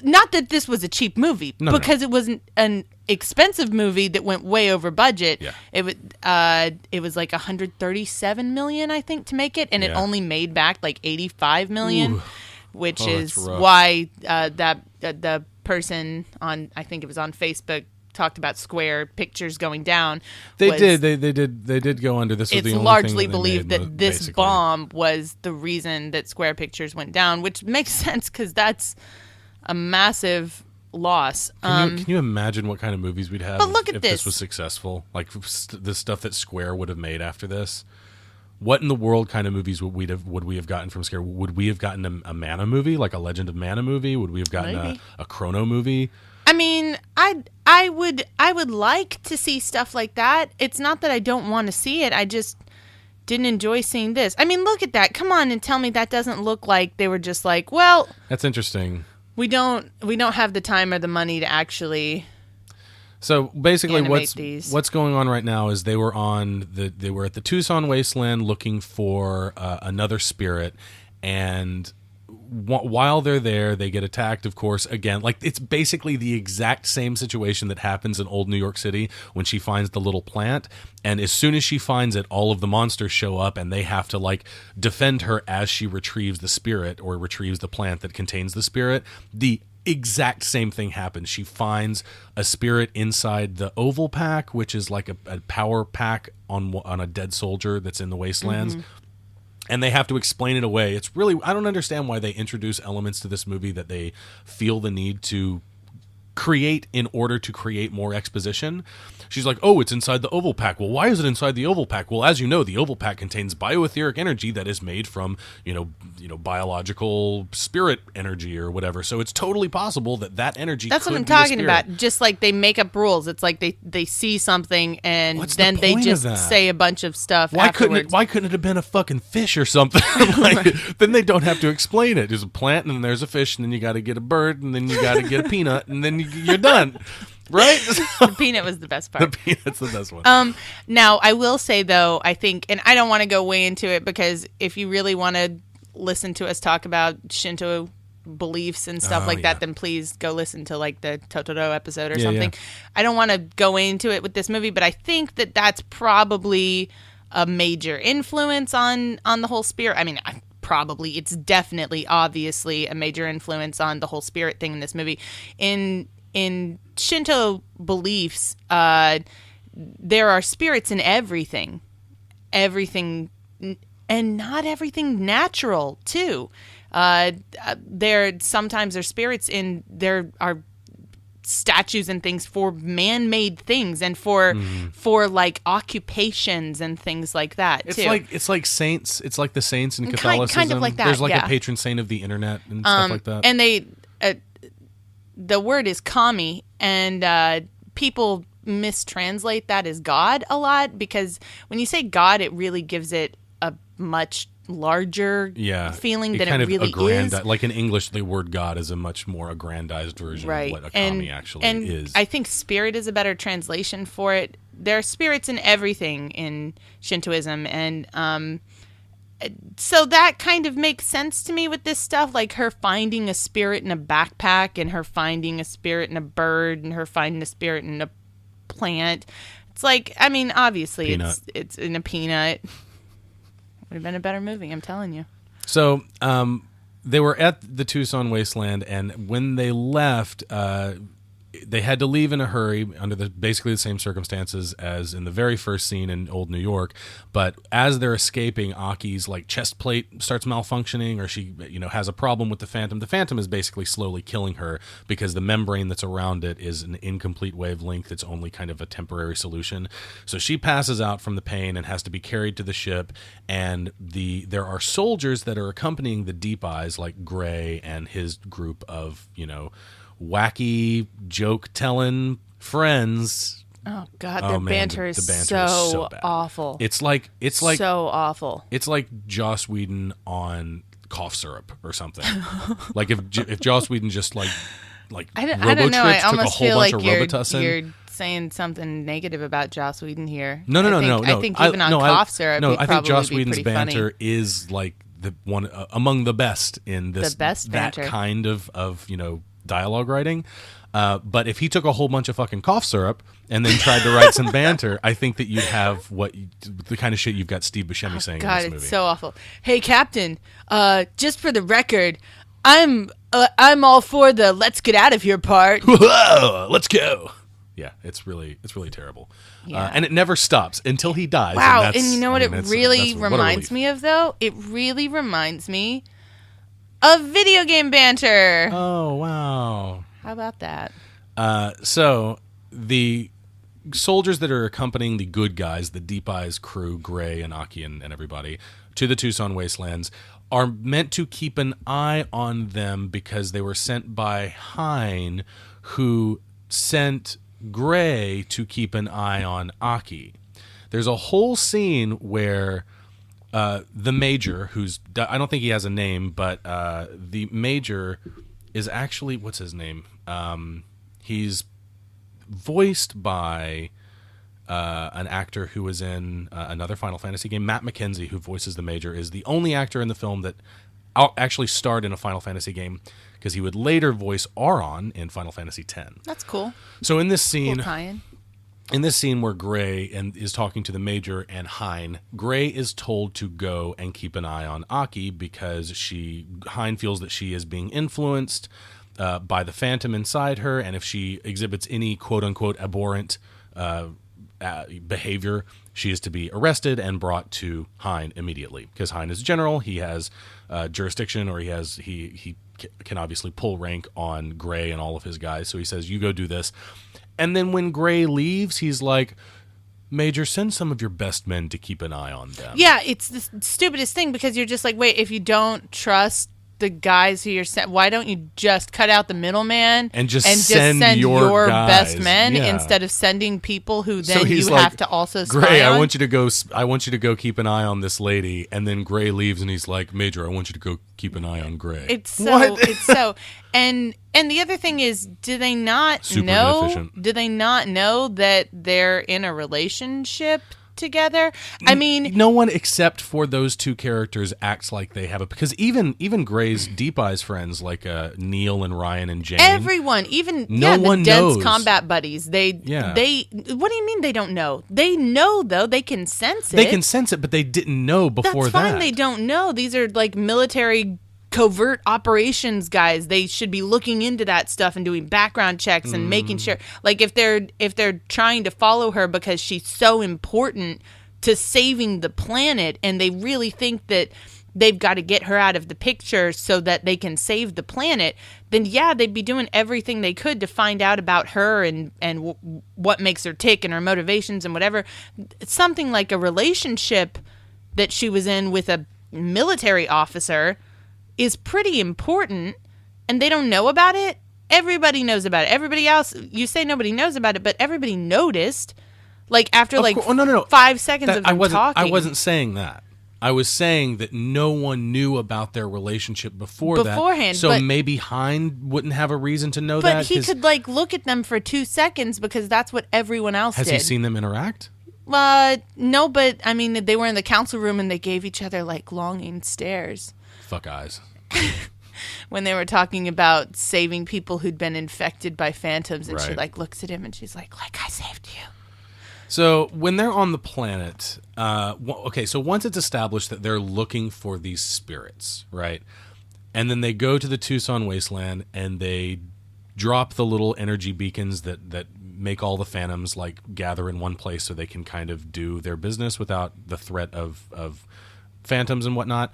Not that this was a cheap movie, because it wasn't an expensive movie that went way over budget. Yeah. It was like 137 million, I think, to make it, and it only made back like 85 million, Ooh. which is why the person on, I think it was on Facebook, talked about Square Pictures going down. They did go under. This was the only largely thing believed that this basically. bomb was the reason that Square Pictures went down, which makes sense because that's a massive loss. Can you imagine what kind of movies we'd have if this this was successful? Like the stuff that Square would have made after this. What in the world kind of movies would we have gotten from Square? Would we have gotten a Mana movie, like a Legend of Mana movie? Would we have gotten a Chrono movie? I mean, I would like to see stuff like that. It's not that I don't want to see it. I just didn't enjoy seeing this. I mean, look at that. Come on and tell me that doesn't look like they were just like, well, that's interesting. We don't have the time or the money to actually. So basically, these. what's going on right now is they were at the Tucson Wasteland looking for another spirit, and while they're there, they get attacked. Of course, again, like it's basically the exact same situation that happens in old New York City when she finds the little plant, and as soon as she finds it, all of the monsters show up, and they have to like defend her as she retrieves the spirit or retrieves the plant that contains the spirit. The exact same thing happens. She finds a spirit inside the oval pack, which is like a power pack on a dead soldier that's in the wastelands. Mm-hmm. And they have to explain it away. It's really, I don't understand why they introduce elements to this movie that they feel the need to create in order to create more exposition. She's like, oh, it's inside the oval pack. Well, why is it inside the oval pack? Well, as you know, the oval pack contains bioetheric energy that is made from, biological spirit energy or whatever. So it's totally possible that energy That's could what I'm be a talking spirit. about. Just like they make up rules. It's like they see something and What's then the they point just of that? say a bunch of stuff Why afterwards. couldn't it have been a fucking fish or something? Then they don't have to explain it. There's a plant, and then there's a fish, and then you got to get a bird, and then you got to get a peanut, and then you're done. Right? The peanut was the best part. The peanut's the best one. Now, I will say, though, I think, and I don't want to go way into it, because if you really want to listen to us talk about Shinto beliefs and stuff that, then please go listen to like the Totoro episode or something. Yeah. I don't want to go into it with this movie, but I think that that's probably a major influence on the whole spirit. I mean, it's definitely, obviously, a major influence on the whole spirit thing in this movie. In Shinto beliefs, there are spirits in everything, and not everything natural too. Sometimes there's spirits there are statues and things for man-made things and for like occupations and things like that too. It's like saints. It's like the saints in Catholicism. Kind of like that. There's like a patron saint of the internet and stuff like that. And the word is kami, and people mistranslate that as God a lot, because when you say God, it really gives it a much larger feeling than it really is. Like in English, the word God is a much more aggrandized version of what a kami actually is. I think spirit is a better translation for it. There are spirits in everything in Shintoism, and so that kind of makes sense to me with this stuff, like her finding a spirit in a backpack, and her finding a spirit in a bird, and her finding a spirit in a plant. It's like, I mean, obviously it's in a peanut. Would have been a better movie, I'm telling you. So they were at the Tucson Wasteland, and when they left, they had to leave in a hurry under basically the same circumstances as in the very first scene in Old New York. But as they're escaping, Aki's like chest plate starts malfunctioning, or she has a problem with the Phantom. The Phantom is basically slowly killing her because the membrane that's around it is an incomplete wavelength. It's only kind of a temporary solution. So she passes out from the pain and has to be carried to the ship. And there are soldiers that are accompanying the Deep Eyes, like Gray and his group of wacky joke-telling friends. Oh God, their banter is so bad. Awful. It's like so awful. It's like Joss Whedon on cough syrup or something. Like if Joss Whedon just like I don't know. I almost took a whole feel bunch like of Robitussin. you're saying something negative about Joss Whedon here. No. I think even on cough syrup, I think Joss Whedon's banter is like the one among the best in this. The best banter. That kind of dialogue writing. But if he took a whole bunch of fucking cough syrup and then tried to write some banter, I think that you'd have the kind of shit you've got Steve Buscemi saying God, in this movie. It's so awful. Hey, Captain, just for the record, I'm all for the let's get out of here part. Whoa, let's go. Yeah, it's really terrible. Yeah. And it never stops until he dies. Wow, and you know what it really reminds me of, though? It really reminds me of video game banter. Oh, wow. How about that? So the soldiers that are accompanying the good guys, the Deep Eyes crew, Gray and Aki and everybody, to the Tucson Wastelands, are meant to keep an eye on them because they were sent by Hein, who sent Gray to keep an eye on Aki. There's a whole scene where the Major, I don't think he has a name, but the Major is actually, what's his name? He's voiced by an actor who was in another Final Fantasy game. Matt McKenzie, who voices the Major, is the only actor in the film that actually starred in a Final Fantasy game, because he would later voice Auron in Final Fantasy X. That's cool. So in this scene, cool tie-in. In this scene where Gray is talking to the Major and Hein, Gray is told to go and keep an eye on Aki because Hein feels that she is being influenced by the Phantom inside her, and if she exhibits any quote-unquote abhorrent behavior, she is to be arrested and brought to Hein immediately. Because Hein is a general, he has jurisdiction, or he can obviously pull rank on Gray and all of his guys. So he says, "You go do this." And then when Gray leaves, he's like, "Major, send some of your best men to keep an eye on them." Yeah, it's the stupidest thing, because you're just like, wait, if you don't trust the guys who you're sent, why don't you just cut out the middleman and just send your guys. best men instead of sending people who then you have to also spy Gray, on? I want you to go keep an eye on this lady. And then Gray leaves and he's like, "Major, I want you to go keep an eye on Gray." It's so and the other thing is, do they not know that they're in a relationship together? I mean, no one except for those two characters acts like they have it, because even Gray's Deep Eyes friends, like Neil and Ryan and Jane, everyone, even no one the dense knows. combat buddies, they what do you mean they don't know? They know, though. They can sense it. They can sense it, but they didn't know before. That's fine. They don't know. These are like military covert operations guys. They should be looking into that stuff and doing background checks and making sure, like, if they're trying to follow her because she's so important to saving the planet, and they really think that they've got to get her out of the picture so that they can save the planet, then they'd be doing everything they could to find out about her and what makes her tick and her motivations and whatever. Something like a relationship that she was in with a military officer is pretty important, and they don't know about it. Everybody knows about it. Everybody else, you say nobody knows about it, but everybody noticed. Like, after 5 seconds of them talking. I wasn't saying that. I was saying that no one knew about their relationship beforehand. So maybe Hein wouldn't have a reason to know that. But he could look at them for 2 seconds because that's what everyone else did. Has he seen them interact? No, but I mean, they were in the council room and they gave each other longing stares. Fuck eyes. When they were talking about saving people who'd been infected by phantoms, and right. she looks at him and she's like I saved you. So when they're on the planet, so once it's established that they're looking for these spirits, right? And then they go to the Tucson Wasteland and they drop the little energy beacons that make all the phantoms like gather in one place so they can kind of do their business without the threat of phantoms and whatnot.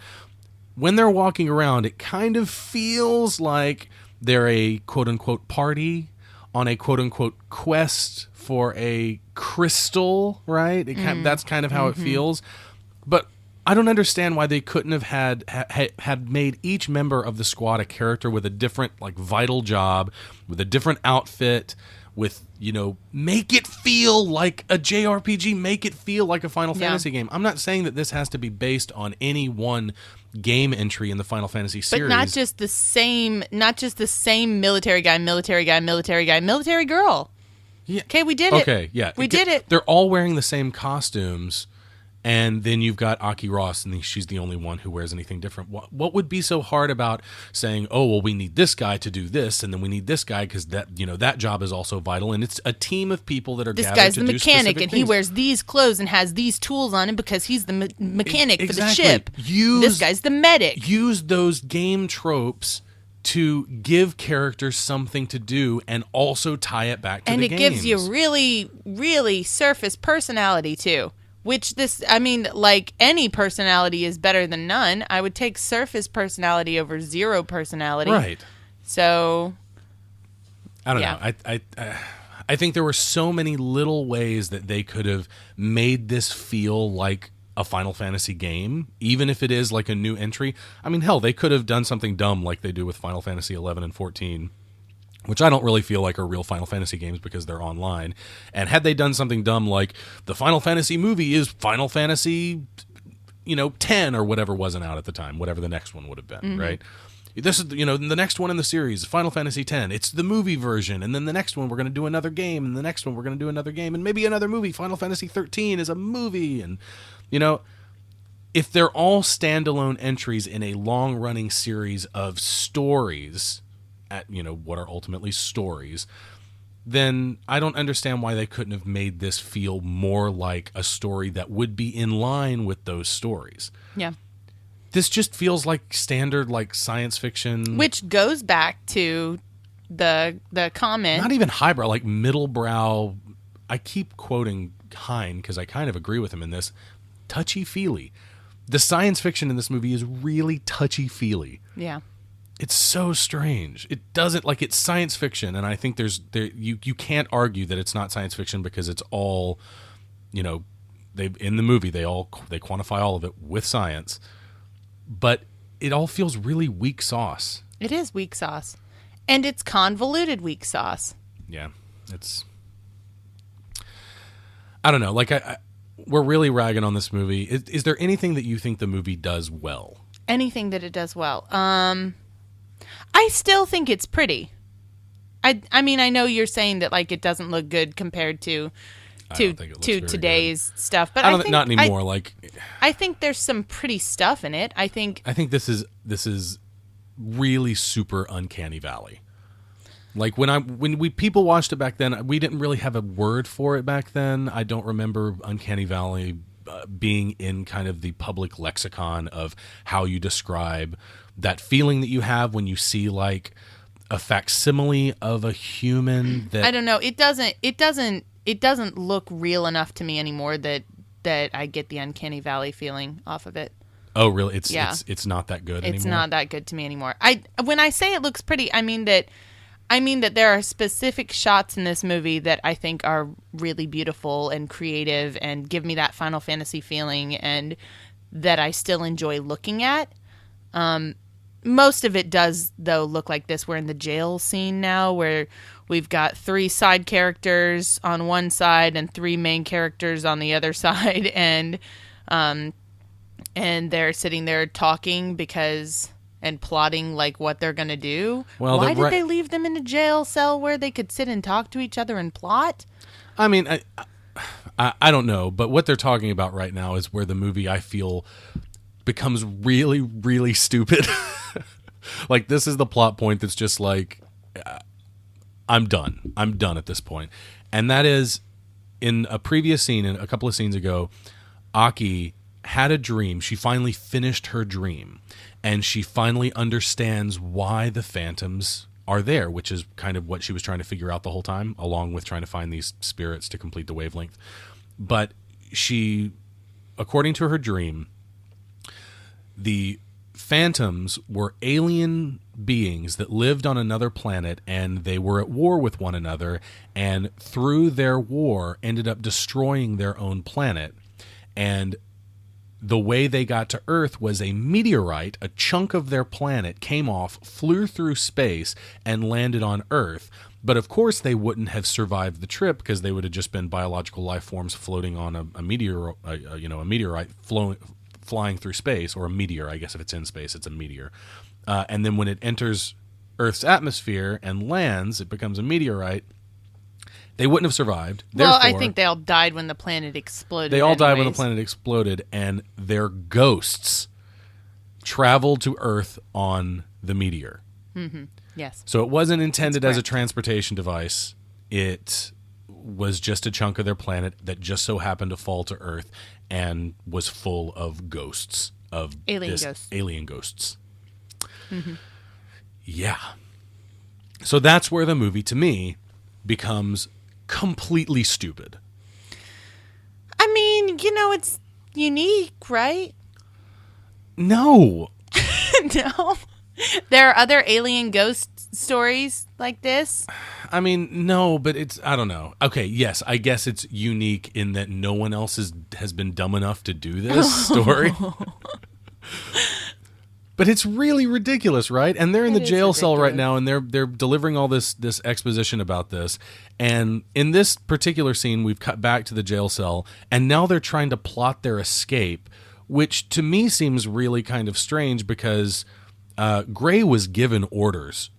When they're walking around, it kind of feels like they're a quote-unquote party on a quote-unquote quest for a crystal, right? That's kind of how it feels. But I don't understand why they couldn't have had made each member of the squad a character with a different, like, vital job, with a different outfit, with, make it feel like a JRPG, make it feel like a Final Fantasy game. I'm not saying that this has to be based on any one game entry in the Final Fantasy series. But not just the same military guy, military girl. Yeah. Okay, we did it. Okay, yeah. We did it. They're all wearing the same costumes, and then you've got Aki Ross, and she's the only one who wears anything different. What would be so hard about saying, oh, well, we need this guy to do this, and then we need this guy because that job is also vital, and it's a team of people that are gathered to do This guy's the mechanic, and things. he wears these clothes and has these tools on him because he's the mechanic for the Exactly. ship. This guy's the medic. Use those game tropes to give characters something to do and also tie it back to the games. And it gives you really, really surface personality, too. Which like any personality is better than none. I would take surface personality over zero personality. Right. So, I don't know. I think there were so many little ways that they could have made this feel like a Final Fantasy game, even if it is like a new entry. I mean, hell, they could have done something dumb like they do with Final Fantasy 11 and 14, which I don't really feel like are real Final Fantasy games because they're online. And had they done something dumb like the Final Fantasy movie is Final Fantasy, 10 or whatever wasn't out at the time, whatever the next one would have been, right? This is, the next one in the series, Final Fantasy X. It's the movie version, and then the next one we're going to do another game, and the next one we're going to do another game, and maybe another movie. Final Fantasy 13 is a movie, and if they're all standalone entries in a long-running series of stories, at what are ultimately stories, then I don't understand why they couldn't have made this feel more like a story that would be in line with those stories. yeah. This just feels like standard, like, science fiction. Which goes back to the comment. Not even highbrow, like middle-brow. I keep quoting Hein because I kind of agree with him in this. Touchy-feely. The science fiction in this movie is really touchy-feely. Yeah. It's so strange. It doesn't, like, it's science fiction, and I think you can't argue that it's not science fiction because it's all, in the movie they quantify all of it with science, but it all feels really weak sauce. It is weak sauce, and it's convoluted weak sauce. Yeah, I don't know. Like, we're really ragging on this movie. Is there anything that you think the movie does well? Anything that it does well. I still think it's pretty. I mean, I know you're saying that, like, it doesn't look good compared to today's stuff, but I think not anymore. I think there's some pretty stuff in it. I think this is really super Uncanny Valley. Like, when people watched it back then, we didn't really have a word for it back then. I don't remember Uncanny Valley being in kind of the public lexicon of how you describe that feeling that you have when you see, like, a facsimile of a human that... I don't know. It doesn't look real enough to me anymore that I get the Uncanny Valley feeling off of it. Oh, really? It's not that good anymore? It's not that good to me anymore. When I say it looks pretty, I mean that there are specific shots in this movie that I think are really beautiful and creative and give me that Final Fantasy feeling and that I still enjoy looking at. Most of it does, though, look like this. We're in the jail scene now where we've got 3 side characters on one side and 3 main characters on the other side. And they're sitting there talking and plotting, like, what they're going to do. Well, why did they leave them in a jail cell where they could sit and talk to each other and plot? I mean, I don't know, but what they're talking about right now is where the movie, I feel, becomes really, really stupid. Like, this is the plot point that's just like, I'm done at this point. And that is, in a previous scene, a couple of scenes ago, Aki had a dream. She finally finished her dream, and she finally understands why the phantoms are there, which is kind of what she was trying to figure out the whole time, along with trying to find these spirits to complete the wavelength. But she, according to her dream, the phantoms were alien beings that lived on another planet, and they were at war with one another, and through their war ended up destroying their own planet. And the way they got to Earth was a meteorite, a chunk of their planet came off, flew through space, and landed on Earth. But of course they wouldn't have survived the trip, because they would have just been biological life forms floating on a meteorite flying through space, or a meteor. I guess if it's in space, it's a meteor. And then when it enters Earth's atmosphere and lands, it becomes a meteorite. They wouldn't have survived. Well, I think they all died when the planet exploded. They all died when the planet exploded, and their ghosts traveled to Earth on the meteor. Mm-hmm. Yes. So it wasn't intended as a transportation device. It was just a chunk of their planet that just so happened to fall to Earth and was full of ghosts, of alien ghosts. Mm-hmm. Yeah. So that's where the movie, to me, becomes completely stupid. I mean, it's unique, right? No. No. There are other alien ghost stories like this? I mean, no, but I don't know. Okay, yes, I guess it's unique in that no one else has been dumb enough to do this story. But it's really ridiculous, right? And they're in the jail cell right now, and they're delivering all this exposition about this. And in this particular scene, we've cut back to the jail cell, and now they're trying to plot their escape, which to me seems really kind of strange, because Gray was given orders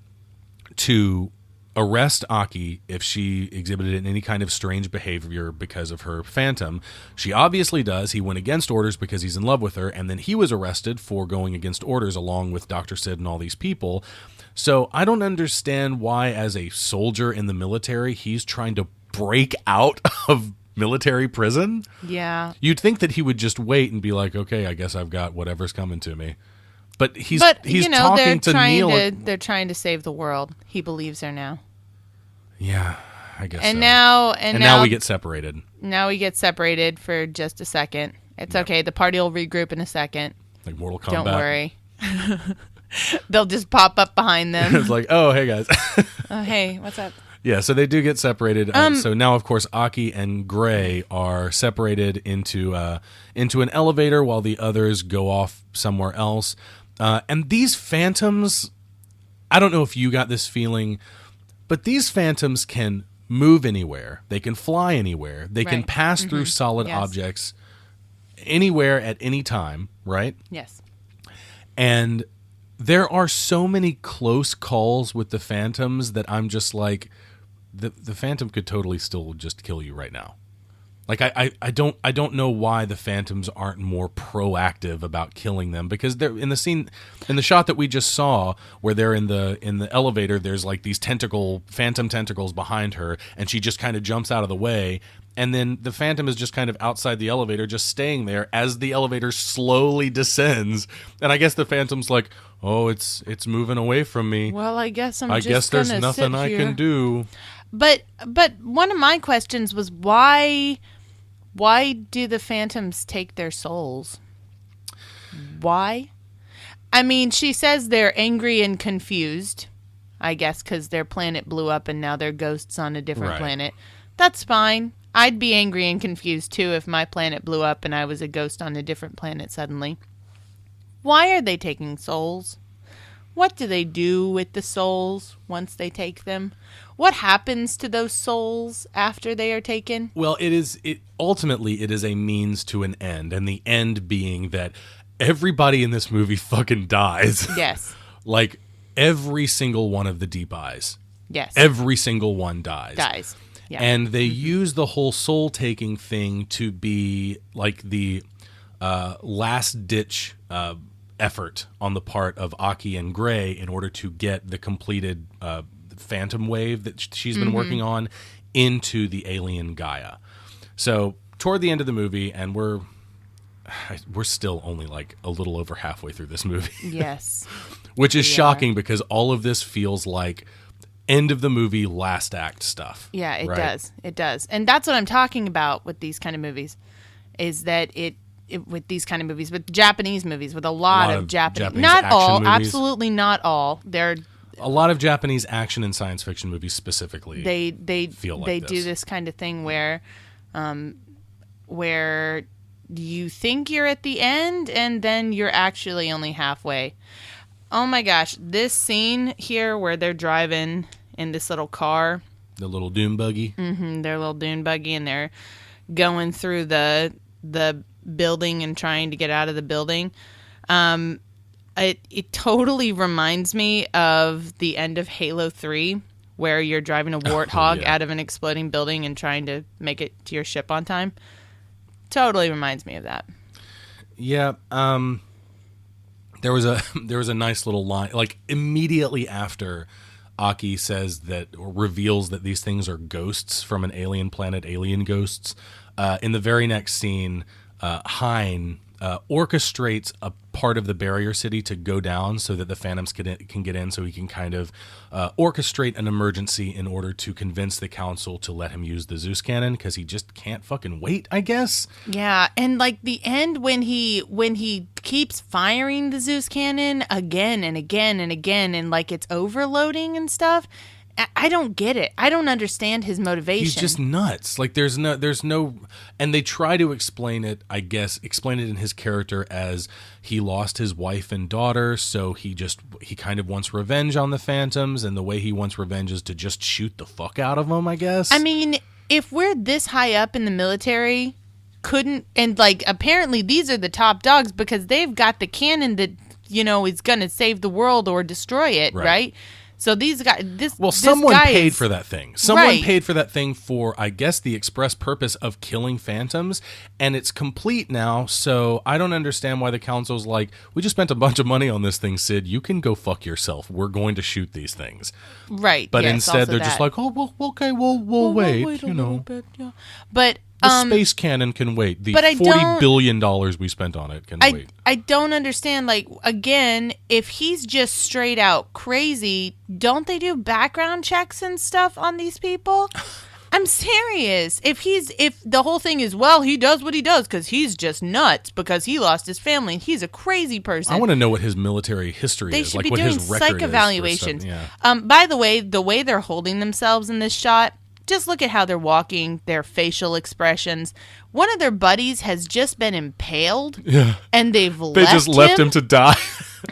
to arrest Aki if she exhibited any kind of strange behavior because of her phantom. She obviously does. He went against orders because he's in love with her, and then he was arrested for going against orders along with Dr. Sid and all these people. So I don't understand why, as a soldier in the military, he's trying to break out of military prison. Yeah. You'd think that he would just wait and be like, okay, I guess I've got whatever's coming to me. But he's talking to Neil. They're trying to save the world. He believes her now. Yeah, I guess. And so. now we get separated. Now we get separated for just a second. It's okay. The party will regroup in a second. Like Mortal Kombat. Don't worry. They'll just pop up behind them. It's like, oh, hey guys. Oh, hey, what's up? Yeah, so they do get separated. So now, of course, Aki and Gray are separated into an elevator while the others go off somewhere else. And these phantoms, I don't know if you got this feeling, but these phantoms can move anywhere. They can fly anywhere. They can pass through solid objects anywhere at any time, right? Yes. And there are so many close calls with the phantoms that I'm just like, the phantom could totally still just kill you right now. Like I don't know why the phantoms aren't more proactive about killing them, because they're in the scene, in the shot that we just saw where they're in the elevator, there's like these phantom tentacles behind her, and she just kind of jumps out of the way, and then the phantom is just kind of outside the elevator, just staying there as the elevator slowly descends. And I guess the phantom's like, oh, it's moving away from me. Well, I guess there's nothing I can do. But one of my questions was why do the phantoms take their souls? Why? I mean, she says they're angry and confused, I guess, because their planet blew up and now they're ghosts on a different planet. That's fine. I'd be angry and confused, too, if my planet blew up and I was a ghost on a different planet suddenly. Why are they taking souls? What do they do with the souls once they take them? What happens to those souls after they are taken? Well, ultimately it is a means to an end, and the end being that everybody in this movie fucking dies. Yes. Like every single one of the Deep Eyes. Yes. Every single one dies. Yeah. And they use the whole soul-taking thing to be like the last-ditch effort on the part of Aki and Gray in order to get the completed phantom wave that she's been working on into the alien Gaia. So toward the end of the movie, and we're still only like a little over halfway through this movie. Yes. which is shocking because all of this feels like end of the movie, last act stuff. Yeah, it does. It does. And that's what I'm talking about with these kind of movies, is that with these kind of movies, with Japanese movies, with a lot of Japanese not all, movies. Absolutely not all. They're a lot of Japanese action and science fiction movies specifically. They feel like they do this kind of thing where you think you're at the end and then you're actually only halfway. Oh my gosh, this scene here where they're driving in this little car, the little dune buggy. Their little dune buggy, and they're going through the building and trying to get out of the building. It totally reminds me of the end of Halo 3, where you're driving a warthog out of an exploding building and trying to make it to your ship on time. Totally reminds me of that. Yeah. There was a nice little line, like immediately after Aki says that, or reveals that these things are ghosts from an alien planet, alien ghosts. In the very next scene, Hein orchestrates a part of the barrier city to go down so that the Phantoms can get in, so he can kind of orchestrate an emergency in order to convince the council to let him use the Zeus cannon, because he just can't fucking wait, I guess. Yeah, and like the end when he keeps firing the Zeus cannon again and again and again, and like it's overloading and stuff. I don't get it. I don't understand his motivation. He's just nuts. Like there's no, and they try to explain it in his character as he lost his wife and daughter, so he kind of wants revenge on the Phantoms, and the way he wants revenge is to just shoot the fuck out of them, I guess. I mean, if we're this high up in the military, and like apparently these are the top dogs because they've got the cannon that, is going to save the world or destroy it, right? So these guys, someone guy paid for that thing. Someone paid for that thing for, I guess, the express purpose of killing Phantoms, and it's complete now. So I don't understand why the council's like, we just spent a bunch of money on this thing, Sid. You can go fuck yourself. We're going to shout these things. Right. But instead, they're just like, oh, well, okay, we'll wait. A little bit, yeah. But the space cannon can wait. The $40 billion we spent on it can wait. I don't understand. Like, again, if he's just straight out crazy, don't they do background checks and stuff on these people? I'm serious. If the whole thing is, well, he does what he does because he's just nuts because he lost his family and he's a crazy person. I want to know what his military history is. They should be doing psych evaluations. Yeah. By the way they're holding themselves in this shot, just look at how they're walking, their facial expressions. One of their buddies has just been impaled, and they just left him to die.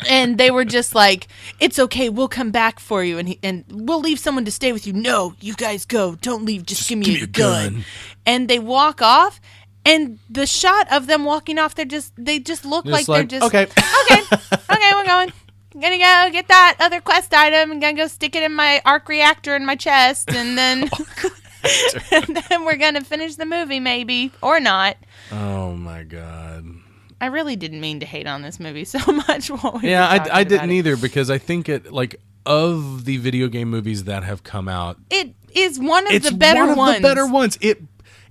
And they were just like, "It's okay, we'll come back for you, and we'll leave someone to stay with you." No, you guys go. Don't leave. Just give me a gun. And they walk off, and the shot of them walking off, they just look like they're just okay, we're going. I'm gonna go get that other quest item and gonna go stick it in my arc reactor in my chest, and then and then we're gonna finish the movie, maybe, or not. Oh my god. I really didn't mean to hate on this movie so much. I didn't either, because I think of the video game movies that have come out, it is one of the better ones.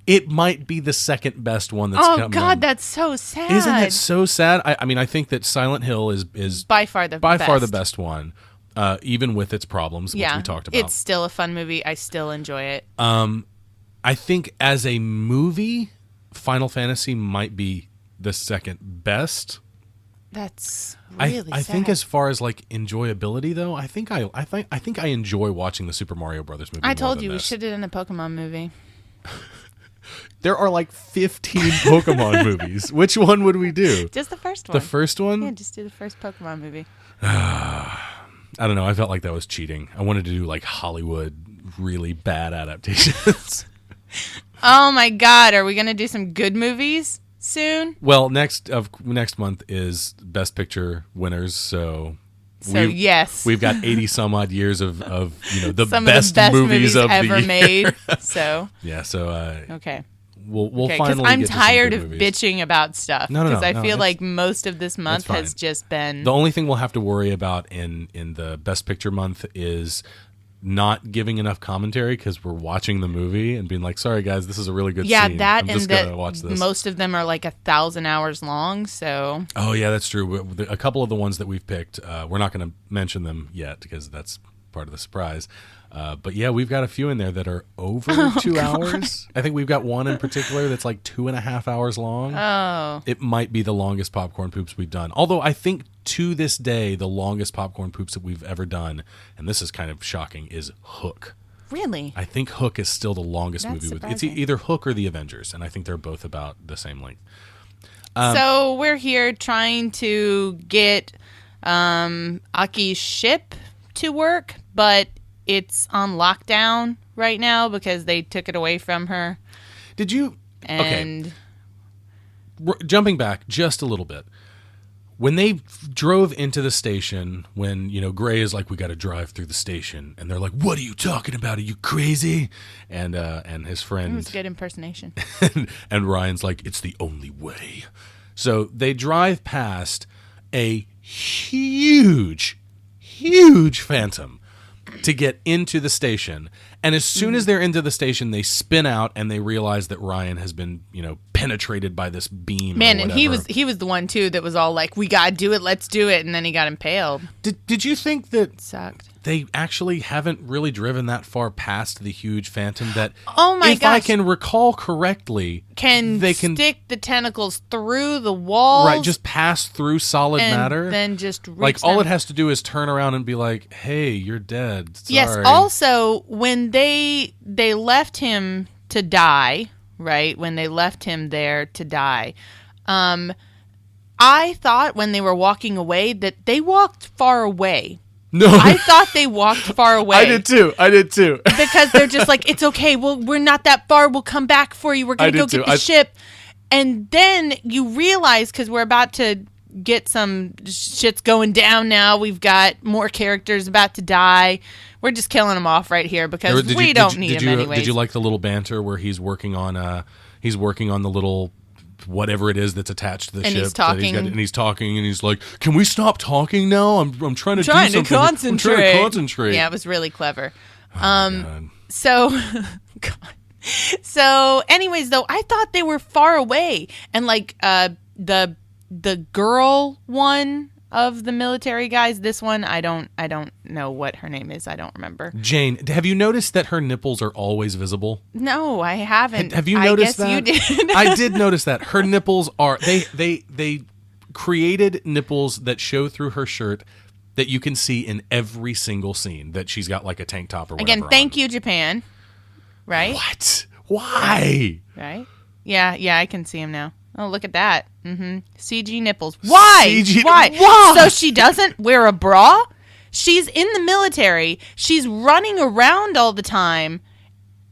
It might be the second best one that's come out. Oh, God, that's so sad. Isn't it so sad? I mean, I think that Silent Hill is by far the best one, even with its problems, which we talked about. It's still a fun movie. I still enjoy it. I think as a movie, Final Fantasy might be the second best. That's really sad. I think as far as like enjoyability, though, I think I enjoy watching the Super Mario Brothers movie. I told you we should have done a Pokemon movie. There are like 15 Pokemon movies. Which one would we do? Just the first one. The first one? Yeah, just do the first Pokemon movie. I don't know. I felt like that was cheating. I wanted to do like Hollywood really bad adaptations. Oh my God. Are we going to do some good movies soon? Well, next month is Best Picture winners, so yes, we've got 80 some odd years of the some best, of the best movies of ever the year. made. So okay, we'll finally. I'm get to tired some of good movies. bitching about stuff because I feel like most of this month has just been. The only thing we'll have to worry about in the Best Picture month is not giving enough commentary because we're watching the movie and being like, sorry guys, this is a really good Yeah, scene. that I'm and just that gonna watch this. most of them are like 1,000 hours long, so... Oh, yeah, that's true. A couple of the ones that we've picked, we're not going to mention them yet because that's part of the surprise. But yeah, we've got a few in there that are over 2 hours. I think we've got one in particular that's like 2.5 hours long. Oh. It might be the longest popcorn poops we've done. Although I think to this day, the longest popcorn poops that we've ever done, and this is kind of shocking, is Hook. Really? I think Hook is still the longest That's movie. It's surprising. either Hook or The Avengers, and I think they're both about the same length. So we're here trying to get Aki's ship to work, but it's on lockdown right now because they took it away from her. Did you... And Jumping back just a little bit. When they drove into the station, when, Gray is like, we got to drive through the station. And they're like, what are you talking about? Are you crazy? And his it friend... was good impersonation. and Ryan's like, it's the only way. So they drive past a huge Phantom to get into the station. And as soon as they're into the station, they spin out and they realize that Ryan has been, penetrated by this beam. Man, or and whatever. he was the one too that was all like, "We gotta do it, let's do it," and then he got impaled. Did you think that Sucked. they actually haven't really driven that far past the huge Phantom? That Oh my if I gosh. can recall correctly, They can stick the tentacles through the walls, right, just pass through solid and matter. then just reach Like all them. it has to do is turn around and be like, "Hey, you're dead." Sorry. Yes. Also, when they left him to die, right? When they left him there to die, I thought when they were walking away that they walked far away. No, I thought they walked far away. I did too. Because they're just like, it's okay. Well, we're not that far. We'll come back for you. We're going to go get the ship. And then you realize, because we're about to get some shit's going down now. We've got more characters about to die. We're just killing them off right here because we don't need them anyways. Did you like the little banter where he's working on the little whatever it is that's attached to the ship? He's talking. And he's talking and he's like, "Can we stop talking now? I'm trying to do something. Concentrate. I'm trying to concentrate." Yeah, it was really clever. God. So, God. So, anyways, though, I thought they were far away, and like the girl one of the military guys. This one, I don't know what her name is. I don't remember. Jane, have you noticed that her nipples are always visible? No, I haven't. Have you noticed that? I guess you did. I did notice that her nipples are they created nipples that show through her shirt that you can see in every single scene that she's got like a tank top or whatever. Again, thank you, Japan. Right? What? Why? Right? Yeah, I can see him now. Oh, look at that. CG nipples. Why? Why? So she doesn't wear a bra? She's in the military. She's running around all the time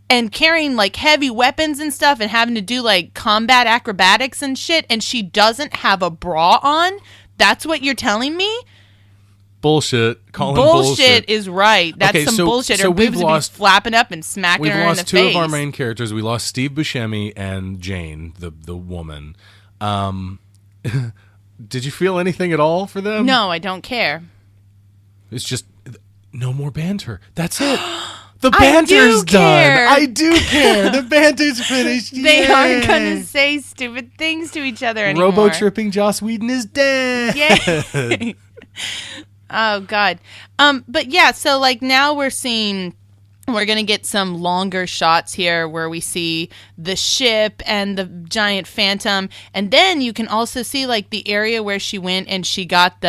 and carrying like heavy weapons and stuff and having to do like combat acrobatics and shit, and she doesn't have a bra on? That's what you're telling me? Bullshit. Call him bullshit is right. That's Okay, some bullshit. Her we've boobs would lost- be flapping up and smacking We've her in the lost two face. of our main characters. We lost Steve Buscemi and Jane, the woman. Did you feel anything at all for them? No, I don't care. It's just no more banter. That's it. The I banter's do care. done. I do care. The banter's finished. They Yay. aren't going to say stupid things to each other anymore. Robo-tripping Joss Whedon is dead. Yay. Oh, God. But yeah, so like now we're going to get some longer shots here where we see the ship and the giant Phantom. And then you can also see like the area where she went and she got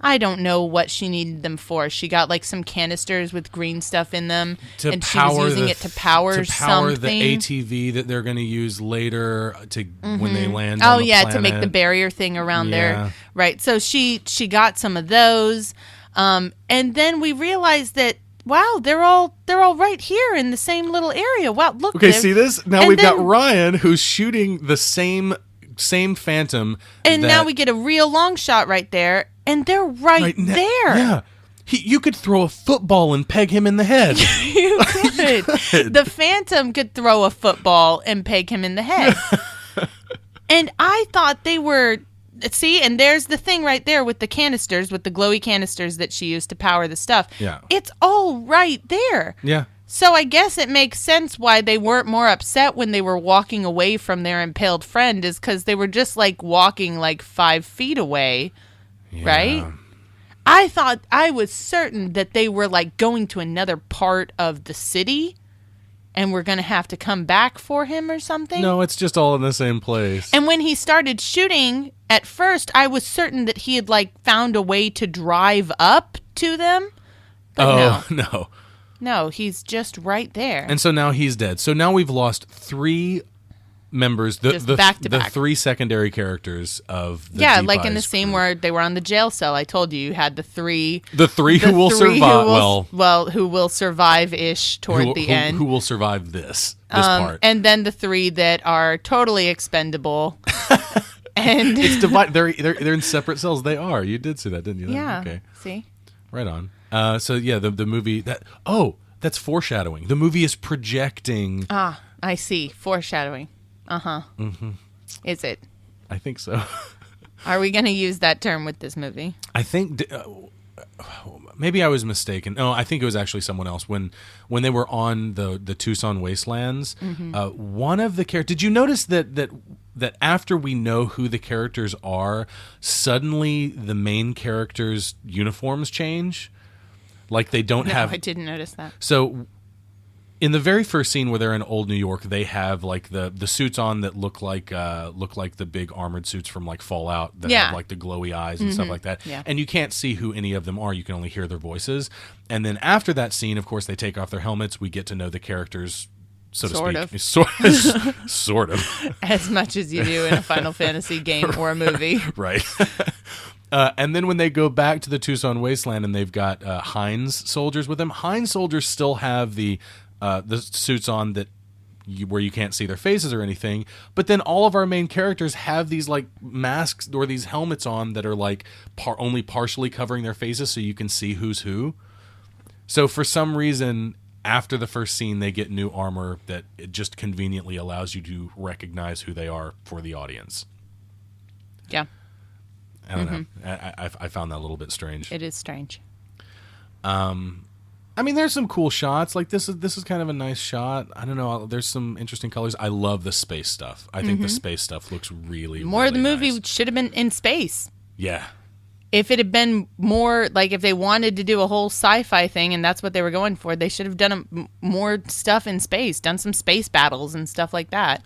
I don't know what she needed them for. She got like some canisters with green stuff in them, and she was using it to power something. the ATV that they're going to use later when they land. Oh on the yeah, planet. to make the barrier thing around Yeah. there, right? So she got some of those, and then we realized that wow, they're all right here in the same little area. Wow, look. Okay, see this? Now and we've got then- Ryan who's shooting the same Phantom, and now we get a real long shot right there, and they're right there. Yeah. You could throw a football and peg him in the head. You could. The Phantom could throw a football and peg him in the head. And I thought they were See, and there's the thing right there with the canisters, with the glowy canisters that she used to power the stuff. Yeah. It's all right there. Yeah. So I guess it makes sense why they weren't more upset when they were walking away from their impaled friend, is because they were just like walking like 5 feet away, right? I was certain that they were like going to another part of the city and we're going to have to come back for him or something. No, it's just all in the same place. And when he started shooting, at first I was certain that he had like found a way to drive up to them. But no. No, he's just right there. And so now he's dead. So now we've lost 3 members, the back to back. 3 secondary characters of the yeah, Deep like in the Eyes scene group. where they were on the jail cell. I told you had the 3 who will survive. who will survive-ish toward the end. Who will survive this part. And then the 3 that are totally expendable. And it's divided. They're in separate cells. They are. You did see that, didn't you? Yeah. Okay. See? Right on. So yeah, the movie that's foreshadowing. The movie is projecting. Ah, I see. Foreshadowing. Uh-huh. Mm-hmm. Is it? I think so. Are we going to use that term with this movie? I think maybe I was mistaken. No, I think it was actually someone else. When they were on the Tucson wastelands, one of the characters. Did you notice that after we know who the characters are, suddenly the main characters' uniforms change? Like they don't have. I didn't notice that. So, in the very first scene where they're in old New York, they have like the suits on that look like the big armored suits from like Fallout that have like the glowy eyes and stuff like that. Yeah. And you can't see who any of them are. You can only hear their voices. And then after that scene, of course, they take off their helmets. We get to know the characters, so to speak. Sort of. As much as you do in a Final Fantasy game or a movie. Right. And then when they go back to the Tucson wasteland and they've got Heinz soldiers with them, Heinz soldiers still have the suits on that where you can't see their faces or anything. But then all of our main characters have these like masks or these helmets on that are like only partially covering their faces so you can see who's who. So for some reason, after the first scene, they get new armor that it just conveniently allows you to recognize who they are for the audience. Yeah. I don't know. I found that a little bit strange. It is strange. I mean, there's some cool shots. Like this is kind of a nice shot. I don't know. There's some interesting colors. I love the space stuff. I think the space stuff looks really more. Really of the movie nice. should have been in space. Yeah. If it had been more like if they wanted to do a whole sci-fi thing and that's what they were going for, they should have done more stuff in space, done some space battles and stuff like that.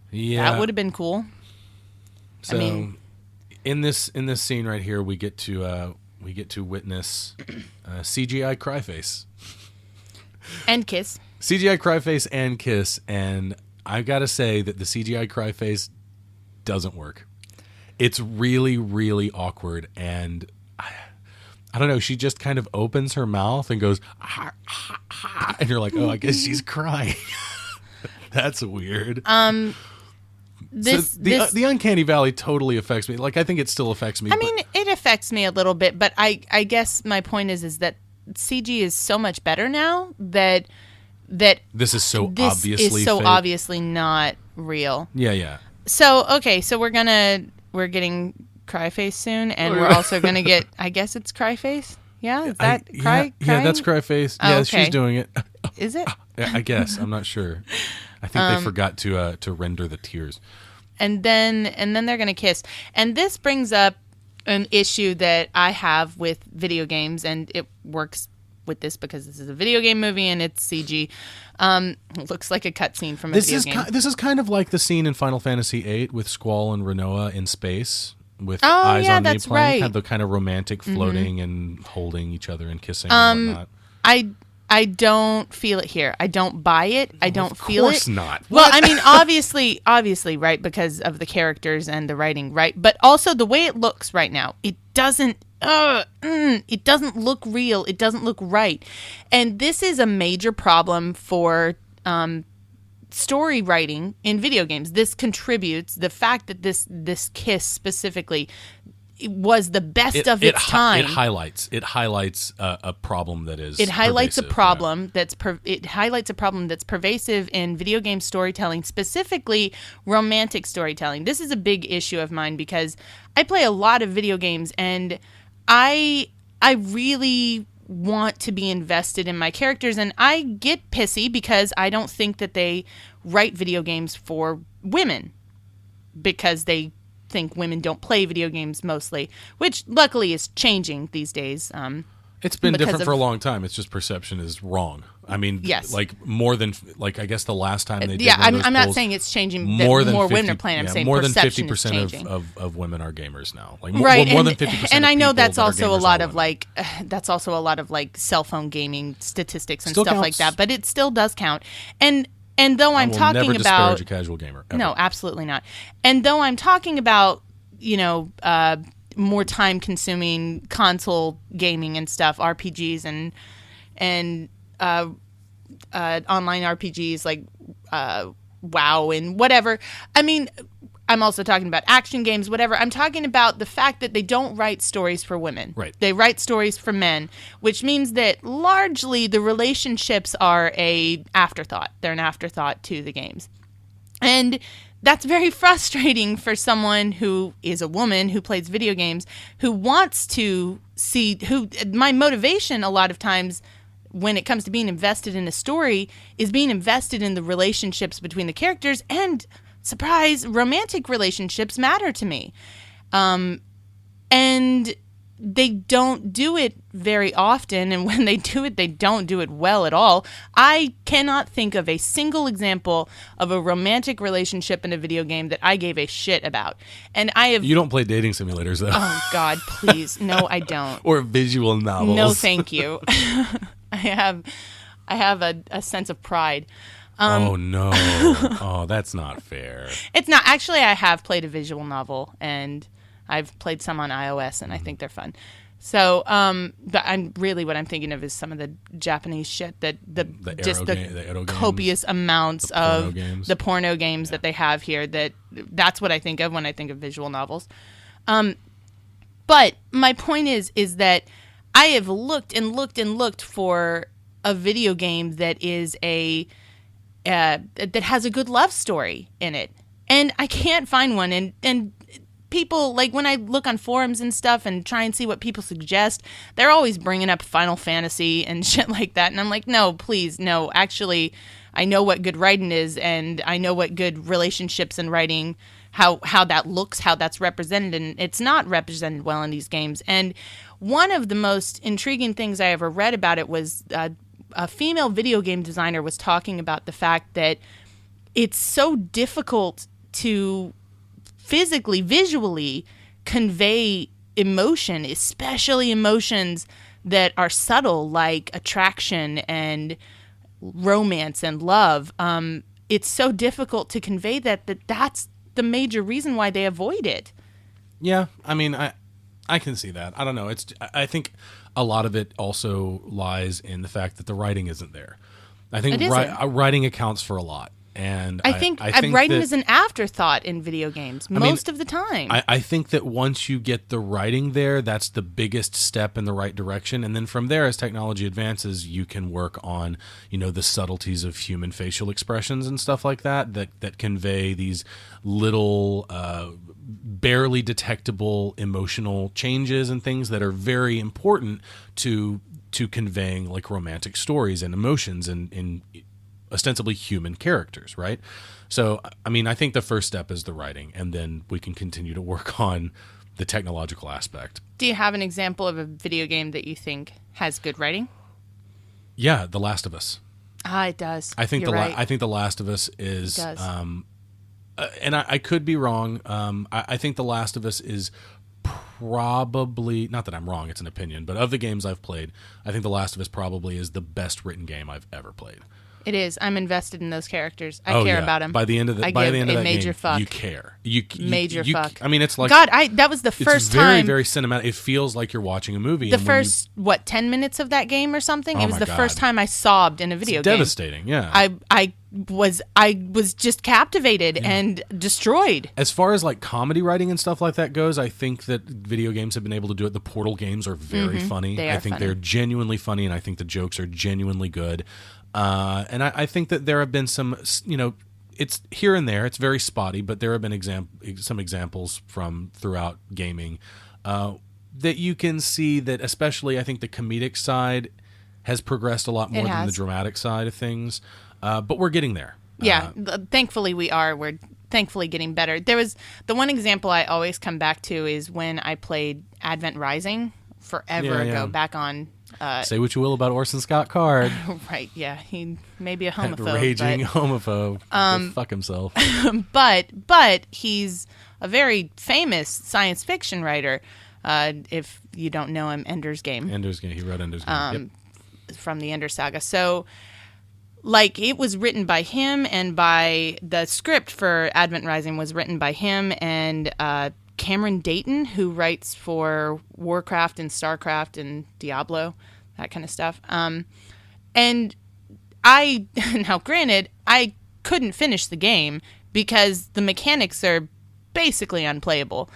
Yeah, that would have been cool. So, in this scene right here, we get to witness CGI Cryface and Kiss. CGI Cryface and Kiss, and I've got to say that the CGI Cryface doesn't work. It's really, really awkward, and I don't know. She just kind of opens her mouth and goes, ah, ah, ah, and you're like, oh, I guess she's crying. That's weird. The Uncanny Valley totally affects me. Like, I think it still affects me. I mean, it affects me a little bit, but I guess my point is that CG is so much better now that this is so this obviously is so fake. Obviously not real. Yeah. So okay, so we're getting Cryface soon, and we're also gonna get. I guess it's Cryface. Yeah, is that Cry? Yeah, that's Cryface. Yeah, okay. She's doing it. Is it? I guess I'm not sure. I think they forgot to render the tears. And then they're gonna kiss, and this brings up an issue that I have with video games, and it works with this because this is a video game movie and it's CG. Looks like a cutscene from a video game. This is kind of like the scene in Final Fantasy VIII with Squall and Renoa in space with eyes on me playing. Right. Had the kind of romantic floating and holding each other and kissing and whatnot. I don't feel it here. I don't buy it. I don't feel it. Of course not. Well, I mean, obviously, right, because of the characters and the writing, right? But also the way it looks right now, it doesn't look real. It doesn't look right. And this is a major problem for story writing in video games. This contributes, the fact that this kiss specifically was the best of its time. It highlights a problem that is. It highlights a pervasive, problem it highlights a problem that's pervasive in video game storytelling, specifically romantic storytelling. This is a big issue of mine because I play a lot of video games, and I really want to be invested in my characters, and I get pissy because I don't think that they write video games for women because they think women don't play video games mostly, which luckily is changing these days. It's been different for a long time. It's just perception is wrong. I mean, yes. Like more than I guess the last time they did I'm not saying it's changing. More women are playing. I'm saying more than perception 50% of women are gamers now. Like right, more than 50%. And I know that's that also a lot of that's also a lot of like cell phone gaming statistics and still stuff counts. like that. But it still does count. And though I'm talking never about disparage a casual gamer. Ever. No, absolutely not. And though I'm talking about more time-consuming console gaming and stuff, RPGs and online RPGs like WoW and whatever. I mean, I'm also talking about action games, whatever. I'm talking about the fact that they don't write stories for women. Right. They write stories for men, which means that largely the relationships are a afterthought. They're an afterthought to the games. And that's very frustrating for someone who is a woman who plays video games, who wants to see, my motivation a lot of times when it comes to being invested in a story is being invested in the relationships between the characters, and surprise, romantic relationships matter to me. And they don't do it very often, and when they do it, they don't do it well at all. I cannot think of a single example of a romantic relationship in a video game that I gave a shit about. And I have... You don't play dating simulators, though. Oh, God, please. No, I don't. Or visual novels. No, thank you. I have a sense of pride. Oh, no. Oh, that's not fair. It's not. Actually, I have played a visual novel, and I've played some on iOS, and I think they're fun. So, but what I'm thinking of is some of the Japanese shit that the copious amounts of the porno games that they have here. That's what I think of when I think of visual novels. But my point is that I have looked and looked and looked for a video game that is that has a good love story in it, and I can't find one. And people, like, when I look on forums and stuff and try and see what people suggest, they're always bringing up Final Fantasy and shit like that. And I'm like, no, please, no. Actually, I know what good writing is, and I know what good relationships and writing, how that looks, how that's represented, and it's not represented well in these games. And one of the most intriguing things I ever read about it was a female video game designer was talking about the fact that it's so difficult to visually convey emotion, especially emotions that are subtle, like attraction and romance and love. It's so difficult to convey that's the major reason why they avoid it. Yeah, I mean, I can see that. I don't know. I think a lot of it also lies in the fact that the writing isn't there. I think writing accounts for a lot. And I think writing is an afterthought in video games most of the time. I think that once you get the writing there, that's the biggest step in the right direction. And then from there, as technology advances, you can work on, the subtleties of human facial expressions and stuff like that convey these little, barely detectable emotional changes and things that are very important to conveying like romantic stories and emotions in ostensibly human characters, right? So, I mean, I think the first step is the writing, and then we can continue to work on the technological aspect. Do you have an example of a video game that you think has good writing? Yeah, The Last of Us. It does. I think right. I think The Last of Us is, and I could be wrong. I think The Last of Us is probably, not that I'm wrong, it's an opinion, but of the games I've played, I think The Last of Us probably is the best written game I've ever played. It is. I'm invested in those characters. I care about them. By the end of that major game, fuck. you care. Major fuck. I mean, it's like God. That was the first time. It's very cinematic. It feels like you're watching a movie. The first 10 minutes of that game or something. It was the first time I sobbed in a video game. Devastating. Yeah. I I was just captivated and destroyed. As far as like comedy writing and stuff like that goes, I think that video games have been able to do it. The Portal games are very funny. They are I think funny. they're genuinely funny, and I think the jokes are genuinely good. And I think that there have been some, it's here and there. It's very spotty, but there have been some examples from throughout gaming that you can see that, especially I think the comedic side has progressed a lot more than the dramatic side of things. But we're getting there. Yeah, thankfully we are. We're thankfully getting better. There was the one example I always come back to is when I played Advent Rising forever ago, back on. Say what you will about Orson Scott Card. Right, yeah, he may be a homophobe. Raging homophobe. Go fuck himself. But he's a very famous science fiction writer. If you don't know him, Ender's Game. He wrote Ender's Game. From the Ender Saga. So, like, it was written by him, and by the script for Advent Rising was written by him and Cameron Dayton, who writes for Warcraft and Starcraft and Diablo, that kind of stuff. And I, now granted, I couldn't finish the game because the mechanics are basically unplayable.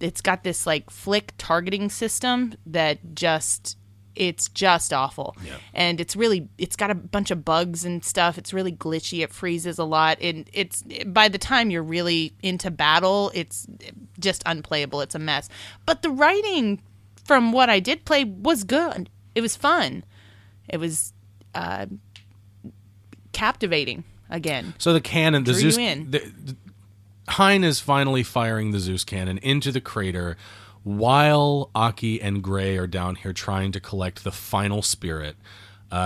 It's got this like flick targeting system that it's just awful. Yeah. And it's got a bunch of bugs and stuff. It's really glitchy. It freezes a lot. And it's, by the time you're really into battle, it's just unplayable. It's a mess. But the writing from what I did play was good. It was fun. It was captivating again. So the cannon, the Drew Zeus, you in. Hein is finally firing the Zeus cannon into the crater while Aki and Gray are down here trying to collect the final spirit.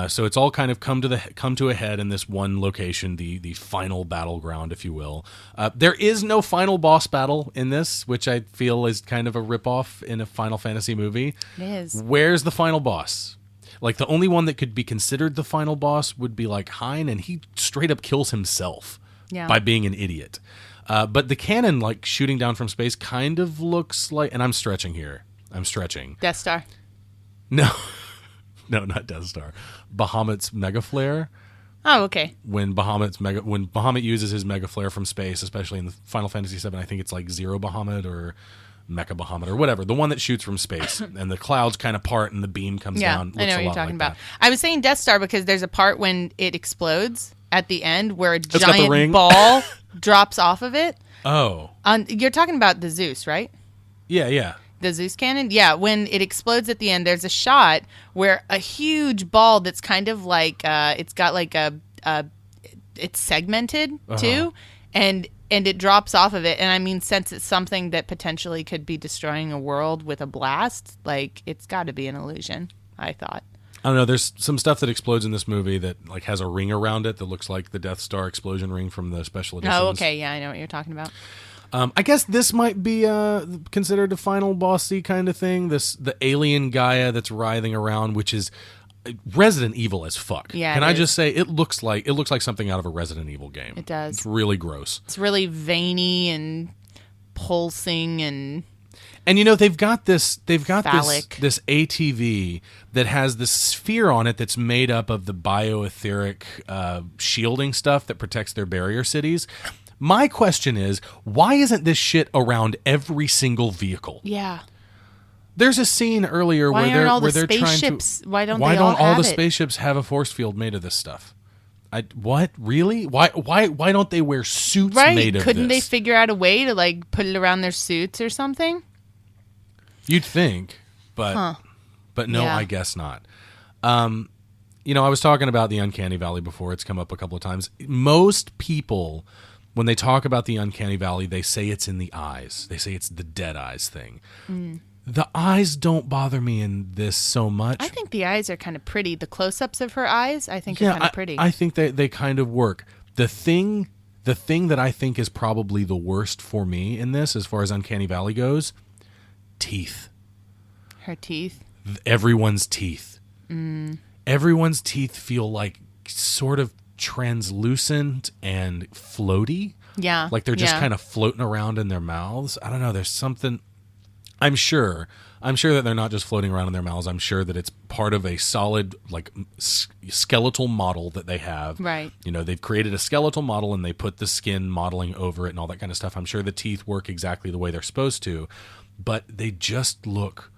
So it's all kind of come to a head in this one location, the final battleground, if you will. There is no final boss battle in this, which I feel is kind of a ripoff in a Final Fantasy movie. It is. Where's the final boss? Like, the only one that could be considered the final boss would be like Hein, and he straight up kills himself by being an idiot. But the cannon, like, shooting down from space kind of looks like... And I'm stretching here. Death Star. No. No, not Death Star. Bahamut's Mega Flare. Oh, okay. When Bahamut uses his Mega Flare from space, especially in the Final Fantasy VII, I think it's like Zero Bahamut or Mecha Bahamut or whatever. The one that shoots from space. And the clouds kind of part and the beam comes down. I know what you're talking about. That. I was saying Death Star because there's a part when it explodes at the end where a giant ball drops off of it. Oh. You're talking about the Zeus, right? Yeah. The Zeus cannon? Yeah, when it explodes at the end, there's a shot where a huge ball that's kind of like, it's got like it's segmented too, and it drops off of it. And I mean, since it's something that potentially could be destroying a world with a blast, like, it's got to be an illusion, I thought. I don't know. There's some stuff that explodes in this movie that like has a ring around it that looks like the Death Star explosion ring from the special editions. Oh, okay. Yeah, I know what you're talking about. I guess this might be considered a final bossy kind of thing. The alien Gaia that's writhing around, which is Resident Evil as fuck. Yeah. Can I just say it looks like something out of a Resident Evil game. It does. It's really gross. It's really veiny and pulsing and they've got this phallic. this ATV that has this sphere on it that's made up of the bioetheric shielding stuff that protects their barrier cities. My question is, why isn't this shit around every single vehicle? Yeah. There's a scene earlier where they're trying to. Why don't all the spaceships have a force field made of this stuff? What really? Why don't they wear suits made of this? Couldn't they figure out a way to like put it around their suits or something? You'd think, but no, Yeah. I guess not. I was talking about the Uncanny Valley before. It's come up a couple of times. Most people, when they talk about the Uncanny Valley, they say it's in the eyes. They say it's the dead eyes thing. The eyes don't bother me in this so much. I think the eyes are kind of pretty. The close-ups of her eyes, I think, are kind of pretty. I think they kind of work. The thing that I think is probably the worst for me in this, as far as Uncanny Valley goes, teeth. Her teeth. Everyone's teeth. Everyone's teeth feel like sort of translucent and floaty. Yeah. Like they're just kind of floating around in their mouths. I don't know. There's something. I'm sure that they're not just floating around in their mouths. I'm sure that it's part of a solid, like, skeletal model that they have. Right. You know, they've created a skeletal model and they put the skin modeling over it and all that kind of stuff. I'm sure the teeth work exactly the way they're supposed to, but they just look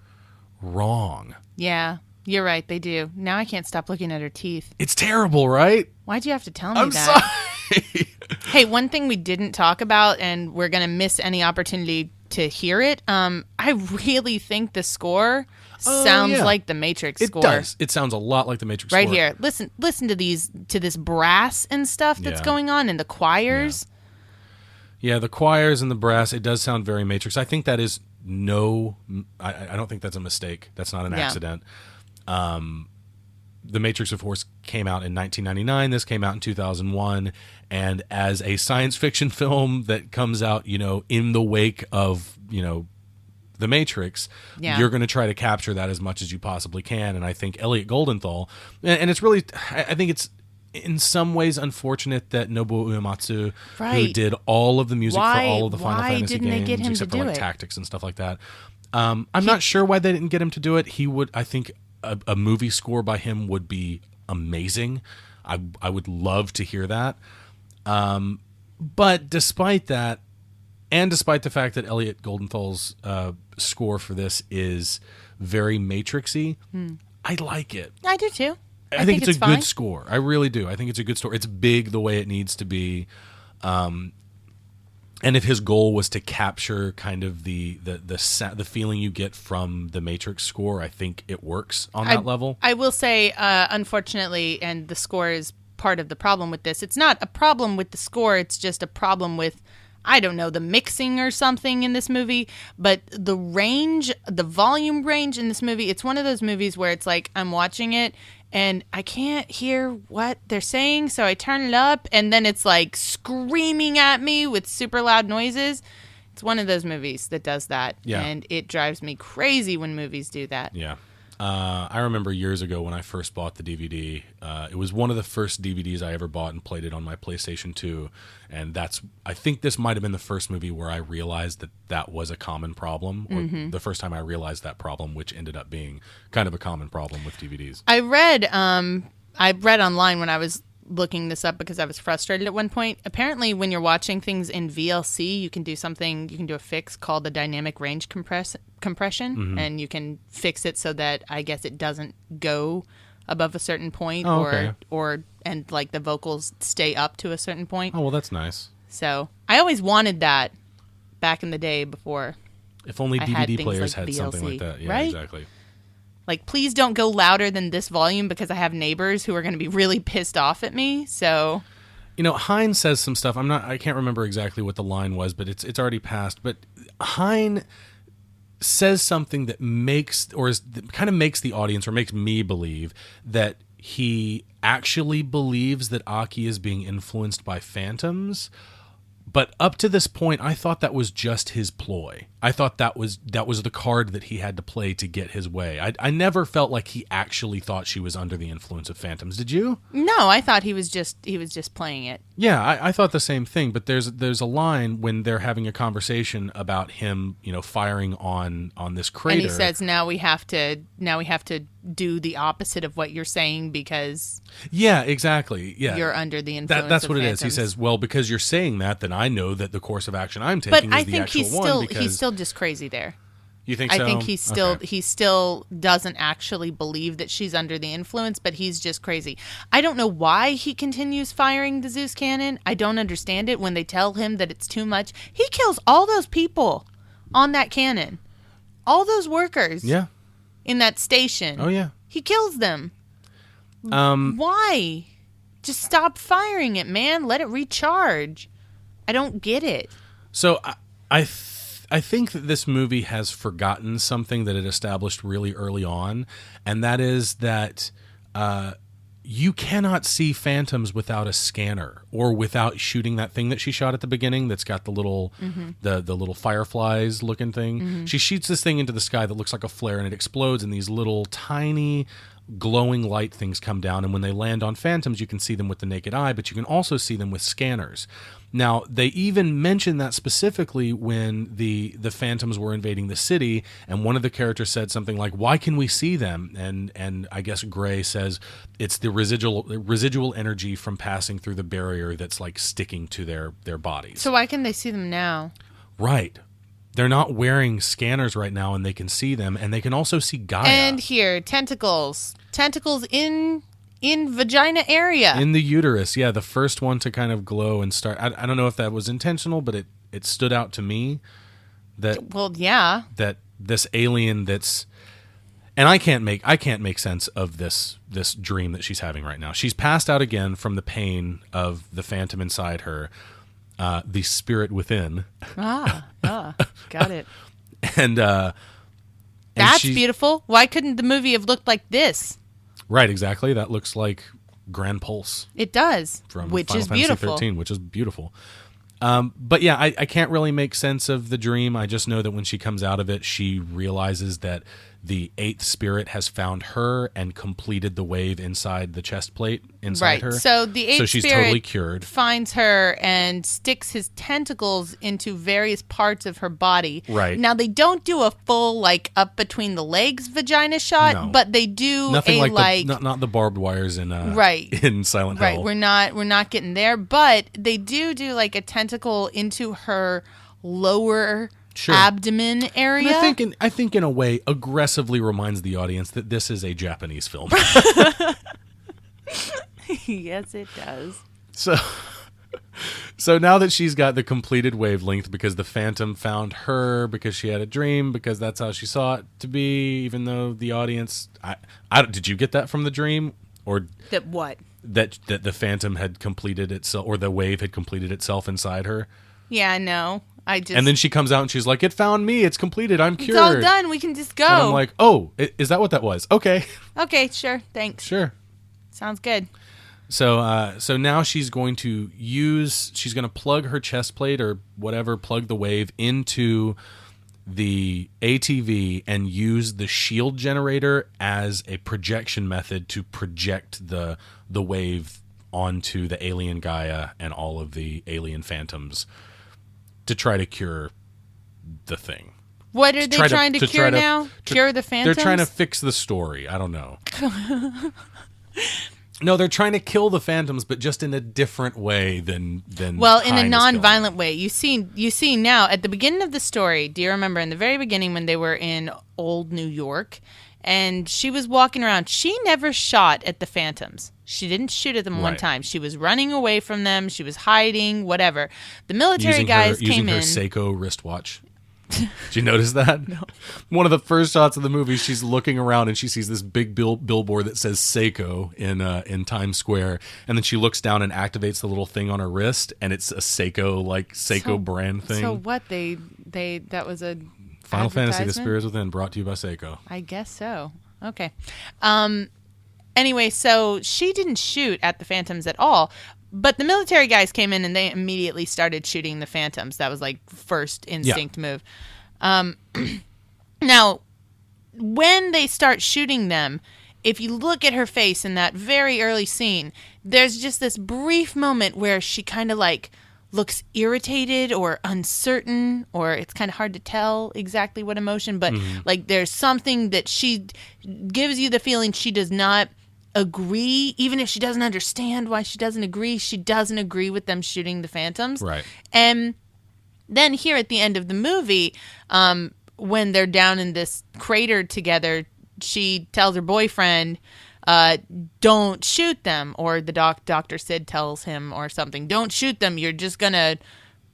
wrong. Yeah, you're right. They do. Now I can't stop looking at her teeth. It's terrible, right? Why'd you have to tell me I'm that? sorry. Hey, one thing we didn't talk about, and we're going to miss any opportunity to hear it. I really think the score sounds like the Matrix score. It does. It sounds a lot like the Matrix score. Right here. Listen to this brass and stuff that's going on, and the choirs. Yeah, the choirs and the brass. It does sound very Matrix. I think that is I don't think that's a mistake. That's not an accident. The Matrix, of course, came out in 1999. This came out in 2001. And as a science fiction film that comes out, you know, in the wake of, you know, The Matrix, you're going to try to capture that as much as you possibly can. And I think Elliot Goldenthal, and it's really, I think it's in some ways unfortunate that Nobuo Uematsu, who did all of the music for all of the Final Fantasy games, except for like Tactics and stuff like that. I'm not sure why they didn't get him to do it. He would, I think, a movie score by him would be amazing. I would love to hear that. But despite that, and despite the fact that Elliot Goldenthal's score for this is very Matrixy, I like it. I do too. I think it's a good score. I really do. I think it's a good score. It's big the way it needs to be. And if his goal was to capture kind of the feeling you get from the Matrix score, I think it works on that level. I will say, unfortunately, and the score is part of the problem with this. It's not a problem with the score. It's just a problem with, I don't know, the mixing or something in this movie. But the range, the volume range in this movie, it's one of those movies where it's like I'm watching it and I can't hear what they're saying, so I turn it up, and then it's like screaming at me with super loud noises. It's one of those movies that does that, and it drives me crazy when movies do that. Yeah. I remember years ago when I first bought the DVD, it was one of the first DVDs I ever bought and played it on my PlayStation 2, and I think this might have been the first movie where I realized that was a common problem, or the first time I realized that problem, which ended up being kind of a common problem with DVDs. I read online when I was looking this up because I was frustrated at one point. Apparently, when you're watching things in VLC, you can do a fix called the dynamic range compression, and you can fix it so that I guess it doesn't go above a certain point, and like the vocals stay up to a certain point. Oh, well, that's nice. So I always wanted that back in the day before. If only DVD players like had VLC, something like that. Yeah, right? Exactly. Like, please don't go louder than this volume because I have neighbors who are going to be really pissed off at me. So, you know, Hein says some stuff. I can't remember exactly what the line was, but it's already passed. But Hein says something that kind of makes the audience, or makes me believe that he actually believes that Aki is being influenced by phantoms. But up to this point, I thought that was just his ploy. I thought that was the card that he had to play to get his way. I never felt like he actually thought she was under the influence of phantoms. Did you? No, I thought he was just playing it. Yeah, I thought the same thing. But there's a line when they're having a conversation about him, you know, firing on this crater. And he says, now we have to do the opposite of what you're saying because exactly. Yeah, you're under the influence. That's of what phantoms. it is. He says, well, because you're saying that, then I know that the course of action I'm taking is the actual one. But he's still just crazy there. You think so? I think he still doesn't actually believe that she's under the influence, but he's just crazy. I don't know why he continues firing the Zeus cannon. I don't understand it. When they tell him that it's too much, he kills all those people on that cannon, all those workers. Yeah. In that station. Oh yeah. He kills them. Why? Just stop firing it, man. Let it recharge. I don't get it. So I think that this movie has forgotten something that it established really early on, and that is that you cannot see phantoms without a scanner or without shooting that thing that she shot at the beginning that's got the little the little fireflies looking thing. She shoots this thing into the sky that looks like a flare, and it explodes, and these little tiny glowing light things come down, and when they land on phantoms, you can see them with the naked eye, but you can also see them with scanners. Now, they even mentioned that specifically when the phantoms were invading the city, and one of the characters said something like, "Why can we see them?" And I guess Gray says it's the residual energy from passing through the barrier that's like sticking to their bodies. So why can they see them now? Right. They're not wearing scanners right now, and they can see them, and they can also see Gaia. And here, tentacles in vagina area. In the uterus, yeah, the first one to kind of glow and start. I don't know if that was intentional, but it stood out to me that. Well, yeah. That this alien that's, and I can't make sense of this dream that she's having right now. She's passed out again from the pain of the phantom inside her, the spirit within. Got it. And that's beautiful. Why couldn't the movie have looked like this? Right, exactly. That looks like Grand Pulse. It does, from which Final is Fantasy beautiful. 13, which is beautiful. But yeah, I can't really make sense of the dream. I just know that when she comes out of it, she realizes that the eighth spirit has found her and completed the wave inside the chest plate inside her. So the eighth she's spirit totally cured. Finds her and sticks his tentacles into various parts of her body. Right. Now they don't do a full like up between the legs vagina shot, No. but they do Nothing a like not the barbed wires in in Silent Right. Hill. We're not getting there, but they do like a tentacle into her lower abdomen area. And I think in a way aggressively reminds the audience that this is a Japanese film. Yes, it does. So now that she's got the completed wavelength because the phantom found her because she had a dream, because that's how she saw it to be, even though the audience did you get that from the dream, or that what? That the phantom had completed itself, or the wave had completed itself inside her? Yeah, no. And then she comes out and she's like, "It found me. It's completed. I'm cured. It's all done. We can just go." And I'm like, "Oh, is that what that was? Okay." Okay, sure. Thanks. Sure. Sounds good. So now she's going to plug her chest plate or whatever, plug the wave into the ATV and use the shield generator as a projection method to project the wave onto the alien Gaia and all of the alien phantoms to try to cure the thing. What are they trying to cure now? Cure the phantoms? They're trying to fix the story. I don't know. No, they're trying to kill the phantoms, but just in a different way than well, in a non-violent way. You see now at the beginning of the story. Do you remember in the very beginning when they were in old New York, and she was walking around? She never shot at the phantoms. She didn't shoot at them one time. She was running away from them. She was hiding, whatever. The military guys came in. Using her Seiko wristwatch. Did you notice that? No. One of the first shots of the movie, she's looking around and she sees this big billboard that says Seiko in Times Square, and then she looks down and activates the little thing on her wrist, and it's a Seiko brand thing. So what that was a Final Fantasy: The Spirits Within, brought to you by Seiko. I guess so. Okay. Anyway, so she didn't shoot at the phantoms at all. But the military guys came in and they immediately started shooting the phantoms. That was like first instinct move. Now, when they start shooting them, if you look at her face in that very early scene, there's just this brief moment where she kind of like looks irritated or uncertain, or it's kind of hard to tell exactly what emotion, but like there's something that she gives you the feeling she does not agree, even if she doesn't understand why she doesn't agree. She doesn't agree with them shooting the phantoms. Right. And then here at the end of the movie, when they're down in this crater together, she tells her boyfriend, don't shoot them. Or the Dr. Sid tells him or something, don't shoot them. You're just going to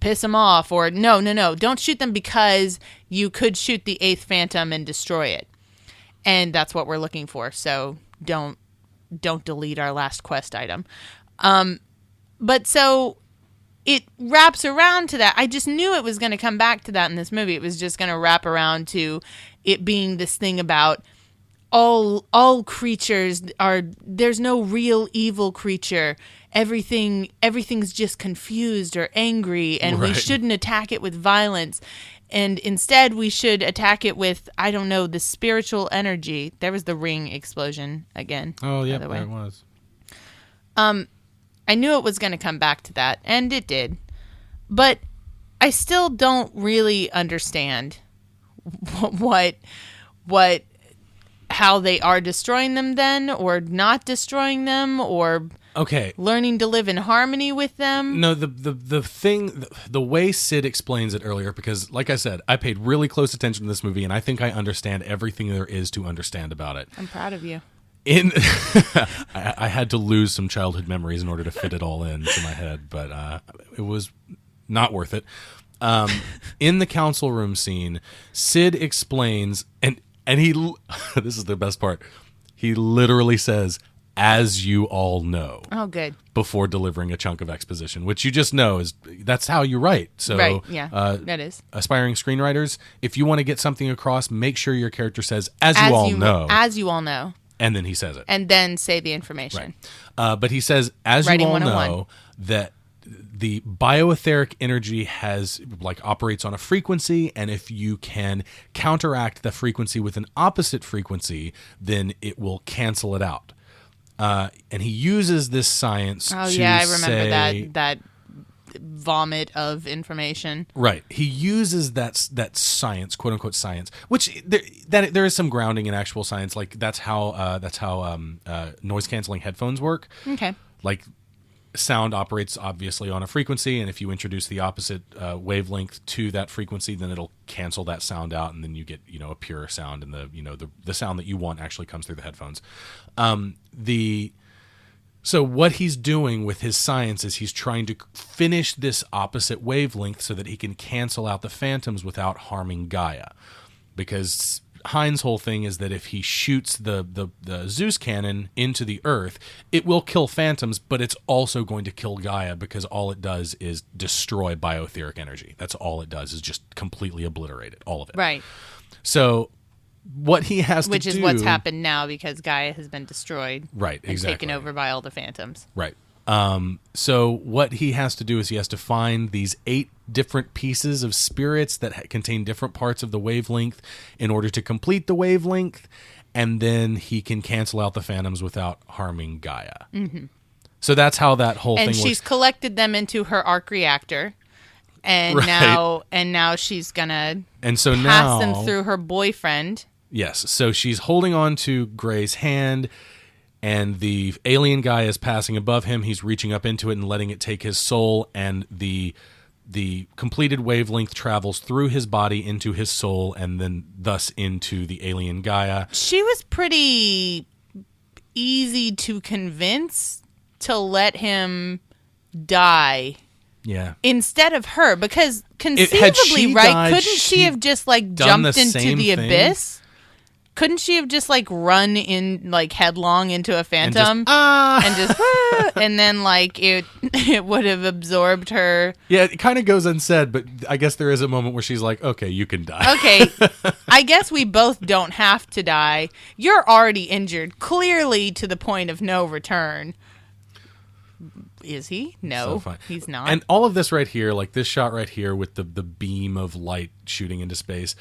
piss them off. Or no, don't shoot them because you could shoot the eighth phantom and destroy it. And that's what we're looking for. So don't delete our last quest item. But so it wraps around to that. I just knew it was going to come back to that in this movie. It was just going to wrap around to it being this thing about all creatures there's no real evil creature. Everything's just confused or angry, and we shouldn't attack it with violence. And instead, we should attack it with, I don't know, the spiritual energy. There was the ring explosion again. Oh, yeah, there it was. I knew it was going to come back to that, and it did. But I still don't really understand how they are destroying them then, or not destroying them, or learning to live in harmony with them. No, the way Sid explains it earlier, because like I said, I paid really close attention to this movie, and I think I understand everything there is to understand about it. I'm proud of you. I had to lose some childhood memories in order to fit it all into my head, but it was not worth it. In the council room scene, Sid explains, and he this is the best part. He literally says, "As you all know." Oh, good. Before delivering a chunk of exposition, which you just know that's how you write. So, right, yeah, that is. Aspiring screenwriters, if you want to get something across, make sure your character says, "As you all know." As you all know. And then he says it. And then say the information. Right. But he says, "As you all know, that the bioetheric energy operates on a frequency, and if you can counteract the frequency with an opposite frequency, then it will cancel it out." And he uses this science I remember say, that vomit of information. Right. He uses that science, quote unquote science, which there is some grounding in actual science. Like that's how noise canceling headphones work. Okay. Like sound operates obviously on a frequency, and if you introduce the opposite wavelength to that frequency, then it'll cancel that sound out, and then you get a purer sound, and the sound that you want actually comes through the headphones. So what he's doing with his science is he's trying to finish this opposite wavelength so that he can cancel out the phantoms without harming Gaia. Because Hein's whole thing is that if he shoots the Zeus cannon into the Earth, it will kill phantoms, but it's also going to kill Gaia, because all it does is destroy bioetheric energy. That's all it does, is just completely obliterate it, all of it. Right. So what he has to do... Which is what's happened now, because Gaia has been destroyed. Right, exactly. And taken over by all the phantoms. Right. So what he has to do is he has to find these 8 different pieces of spirits that contain different parts of the wavelength in order to complete the wavelength, and then he can cancel out the phantoms without harming Gaia. Mm-hmm. So that's how that whole thing works. And she's collected them into her arc reactor. And now she's gonna pass them through her boyfriend. Yes, so she's holding on to Gray's hand, and the alien guy is passing above him. He's reaching up into it and letting it take his soul, and the completed wavelength travels through his body into his soul, and then thus into the alien Gaia. She was pretty easy to convince to let him die. Yeah. Instead of her, because conceivably, couldn't she have just jumped into the abyss? Couldn't she have just run in headlong into a phantom and then it would have absorbed her? Yeah, it kind of goes unsaid, but I guess there is a moment where she's like, "Okay, you can die." Okay, I guess we both don't have to die. You're already injured, clearly to the point of no return. Is he? No, he's not. And all of this right here, this shot right here with the beam of light shooting into space,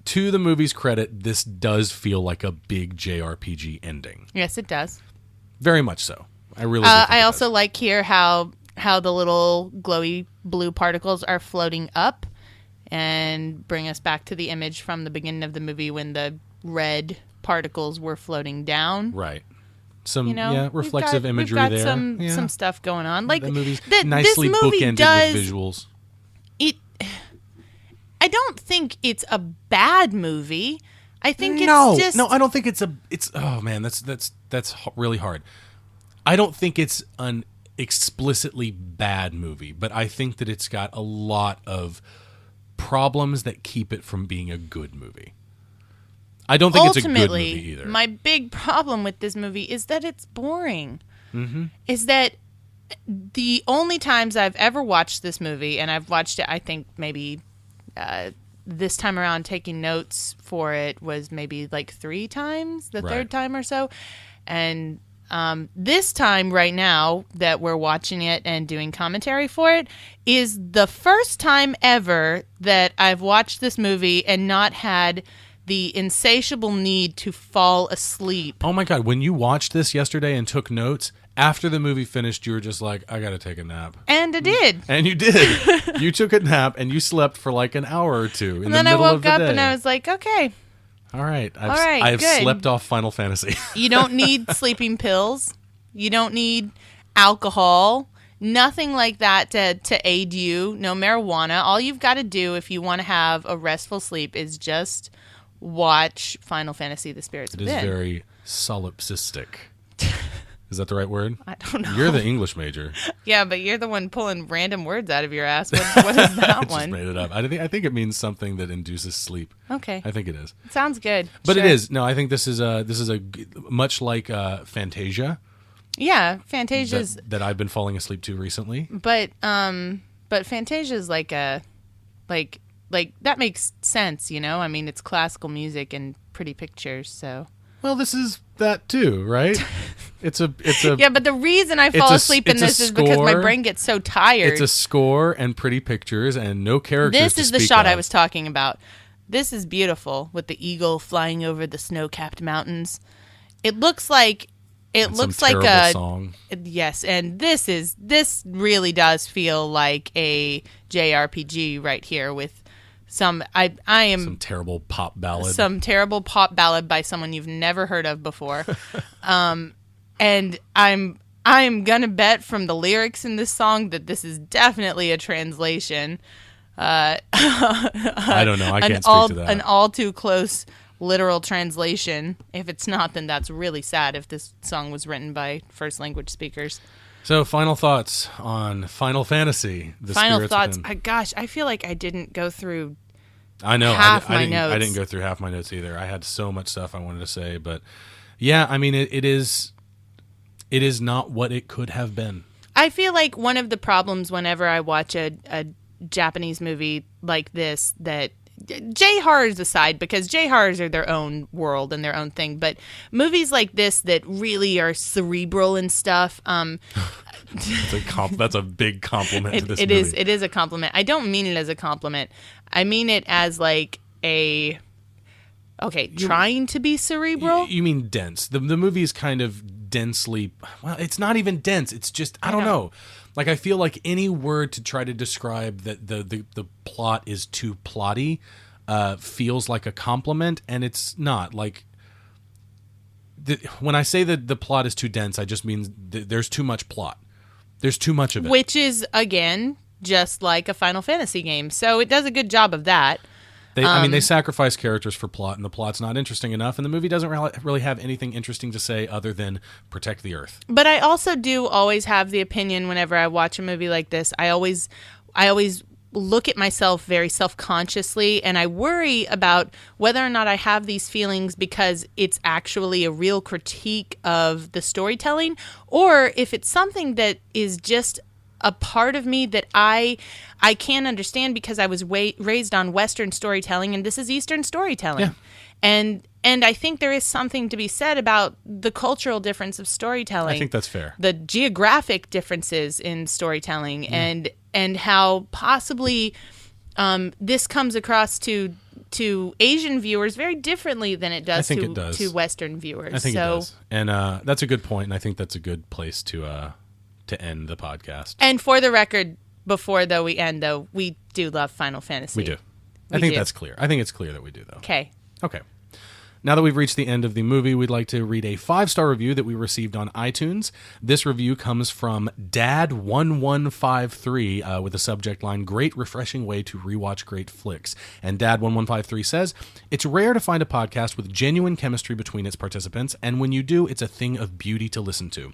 to the movie's credit, this does feel like a big JRPG ending. Yes, it does. Very much so. I really do think I also like here how the little glowy blue particles are floating up and bring us back to the image from the beginning of the movie when the red particles were floating down. Right. Some reflexive imagery there. We've got some stuff going on. The movie's nicely bookended with visuals. I don't think it's a bad movie. I think No, I don't think it's oh man, that's really hard. I don't think it's an explicitly bad movie, but I think that it's got a lot of problems that keep it from being a good movie. I don't think it's a good movie either. My big problem with this movie is that it's boring. Mm-hmm. Is that the only times I've ever watched this movie, and I've watched it, I think maybe this time around taking notes for it was maybe 3 times, the third time or so. And This time right now that we're watching it and doing commentary for it is the first time ever that I've watched this movie and not had the insatiable need to fall asleep. Oh my God, when you watched this yesterday and took notes, after the movie finished, you were just like, I gotta take a nap. And I did. And you did. You took a nap and you slept for like an hour or two in the middle of the day. And then I woke up and I was like, okay. All right. I've good. slept off Final Fantasy. You don't need sleeping pills. You don't need alcohol. Nothing like that to aid you. No marijuana. All you've got to do if you want to have a restful sleep is just watch Final Fantasy: The Spirits Within. It is very solipsistic. Is that the right word? I don't know. You're the English major. Yeah, but you're the one pulling random words out of your ass. What is that I one? just made it up. I think it means something that induces sleep. Okay. I think it is. Sounds good. But sure. it is. No, I think this is a much like Fantasia. Yeah, Fantasia's that I've been falling asleep to recently. But Fantasia's like that makes sense, you know? I mean, it's classical music and pretty pictures, so. Well, this is that too, right? It's a Yeah, but the reason I fall asleep in this is because my brain gets so tired. It's a score and pretty pictures and no characters. This is the shot I was talking about. This is beautiful with the eagle flying over the snow-capped mountains. It looks like a song. Yes, and this really does feel like a JRPG right here with some terrible pop ballad. Some terrible pop ballad by someone you've never heard of before. And I'm gonna bet from the lyrics in this song that this is definitely a translation. I don't know. I can't speak to that. An all too close literal translation. If it's not, then that's really sad if this song was written by first language speakers. So, final thoughts on Final Fantasy. Final thoughts. Gosh, I feel like I didn't go through half my notes. I didn't go through half my notes either. I had so much stuff I wanted to say. But, yeah, I mean, it is not what it could have been. I feel like one of the problems whenever I watch a Japanese movie like this that J-horrors aside, because J-horrors are their own world and their own thing, but movies like this that really are cerebral and stuff. That's a big compliment to this movie. It is a compliment. I don't mean it as a compliment. I mean it as like trying to be cerebral. You mean dense. The movie is kind of densely, well, it's not even dense. It's just, I don't know. Like, I feel like any word to try to describe that the plot is too plotty feels like a compliment, and it's not. Like, when I say that the plot is too dense, I just mean there's too much plot. There's too much of it. Which is, again, just like a Final Fantasy game. So it does a good job of that. They sacrifice characters for plot, and the plot's not interesting enough, and the movie doesn't really have anything interesting to say other than protect the Earth. But I also do always have the opinion whenever I watch a movie like this, I always look at myself very self-consciously, and I worry about whether or not I have these feelings because it's actually a real critique of the storytelling, or if it's something that is just a part of me that I can't understand because I was raised on Western storytelling and this is Eastern storytelling. Yeah. And I think there is something to be said about the cultural difference of storytelling. I think that's fair. The geographic differences in storytelling and how possibly this comes across to Asian viewers very differently than it does, to Western viewers. I think it does. And that's a good point, and I think that's a good place to end the podcast. And for the record, before we end, we do love Final Fantasy. We do. I think that's clear. I think it's clear that we do, though. Okay. Now that we've reached the end of the movie, we'd like to read a 5-star review that we received on iTunes. This review comes from Dad1153 with the subject line, "Great, refreshing way to rewatch great flicks." And Dad1153 says, "It's rare to find a podcast with genuine chemistry between its participants, and when you do, it's a thing of beauty to listen to.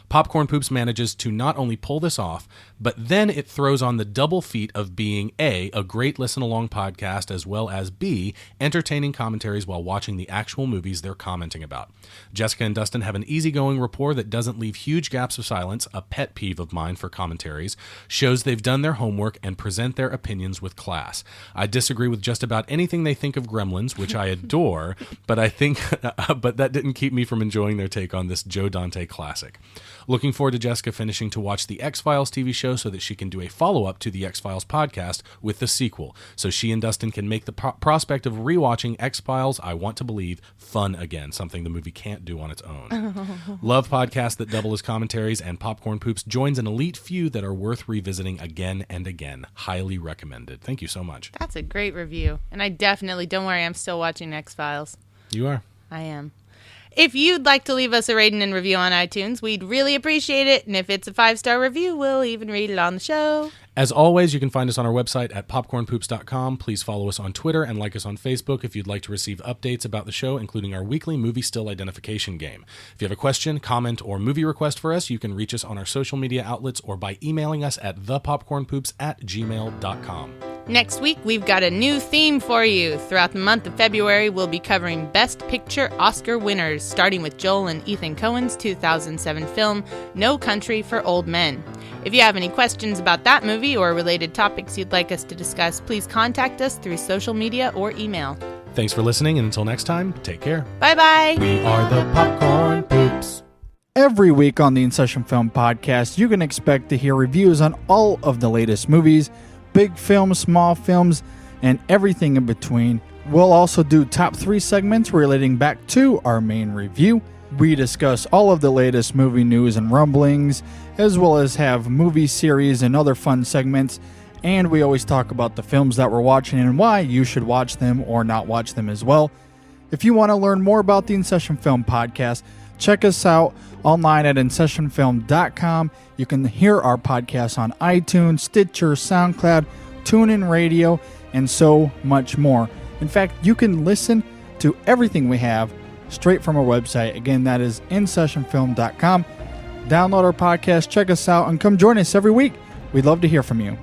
Popcorn Poops manages to not only pull this off, but then it throws on the double feat of being A, a great listen-along podcast, as well as B, entertaining commentaries while watching the actual movies they're commenting about. Jessica and Dustin have an easygoing rapport that doesn't leave huge gaps of silence, a pet peeve of mine for commentaries, shows they've done their homework, and present their opinions with class. I disagree with just about anything they think of Gremlins, which I adore, but that didn't keep me from enjoying their take on this Joe Dante classic. Looking forward to Jessica finishing to watch the X-Files TV show so that she can do a follow-up to the X-Files podcast with the sequel, so she and Dustin can make the prospect of rewatching X-Files, I want to believe, fun again, something the movie can't do on its own. Love podcasts that double as commentaries, and Popcorn Poops joins an elite few that are worth revisiting again and again. Highly recommended. Thank you so much. That's a great review. And I definitely, don't worry, I'm still watching X-Files. You are. I am. If you'd like to leave us a rating and review on iTunes, we'd really appreciate it. And if it's a 5-star review, we'll even read it on the show. As always, you can find us on our website at popcornpoops.com. Please follow us on Twitter and like us on Facebook if you'd like to receive updates about the show, including our weekly movie still identification game. If you have a question, comment, or movie request for us, you can reach us on our social media outlets or by emailing us at thepopcornpoops@gmail.com. Next week, we've got a new theme for you. Throughout the month of February, we'll be covering Best Picture Oscar winners, starting with Joel and Ethan Coen's 2007 film, No Country for Old Men. If you have any questions about that movie or related topics you'd like us to discuss, please contact us through social media or email. Thanks for listening, and until next time, take care. Bye-bye. We are the Popcorn Poops. Every week on the In Session Film Podcast, you can expect to hear reviews on all of the latest movies, big films, small films, and everything in between. We'll also do top 3 segments relating back to our main review. We discuss all of the latest movie news and rumblings, as well as have movie series and other fun segments. And we always talk about the films that we're watching and why you should watch them or not watch them as well. If you want to learn more about the In Session Film Podcast, check us out online at InSessionFilm.com. You can hear our podcast on iTunes, Stitcher, SoundCloud, TuneIn Radio, and so much more. In fact, you can listen to everything we have straight from our website. Again, that is InSessionFilm.com. Download our podcast, check us out, and come join us every week. We'd love to hear from you.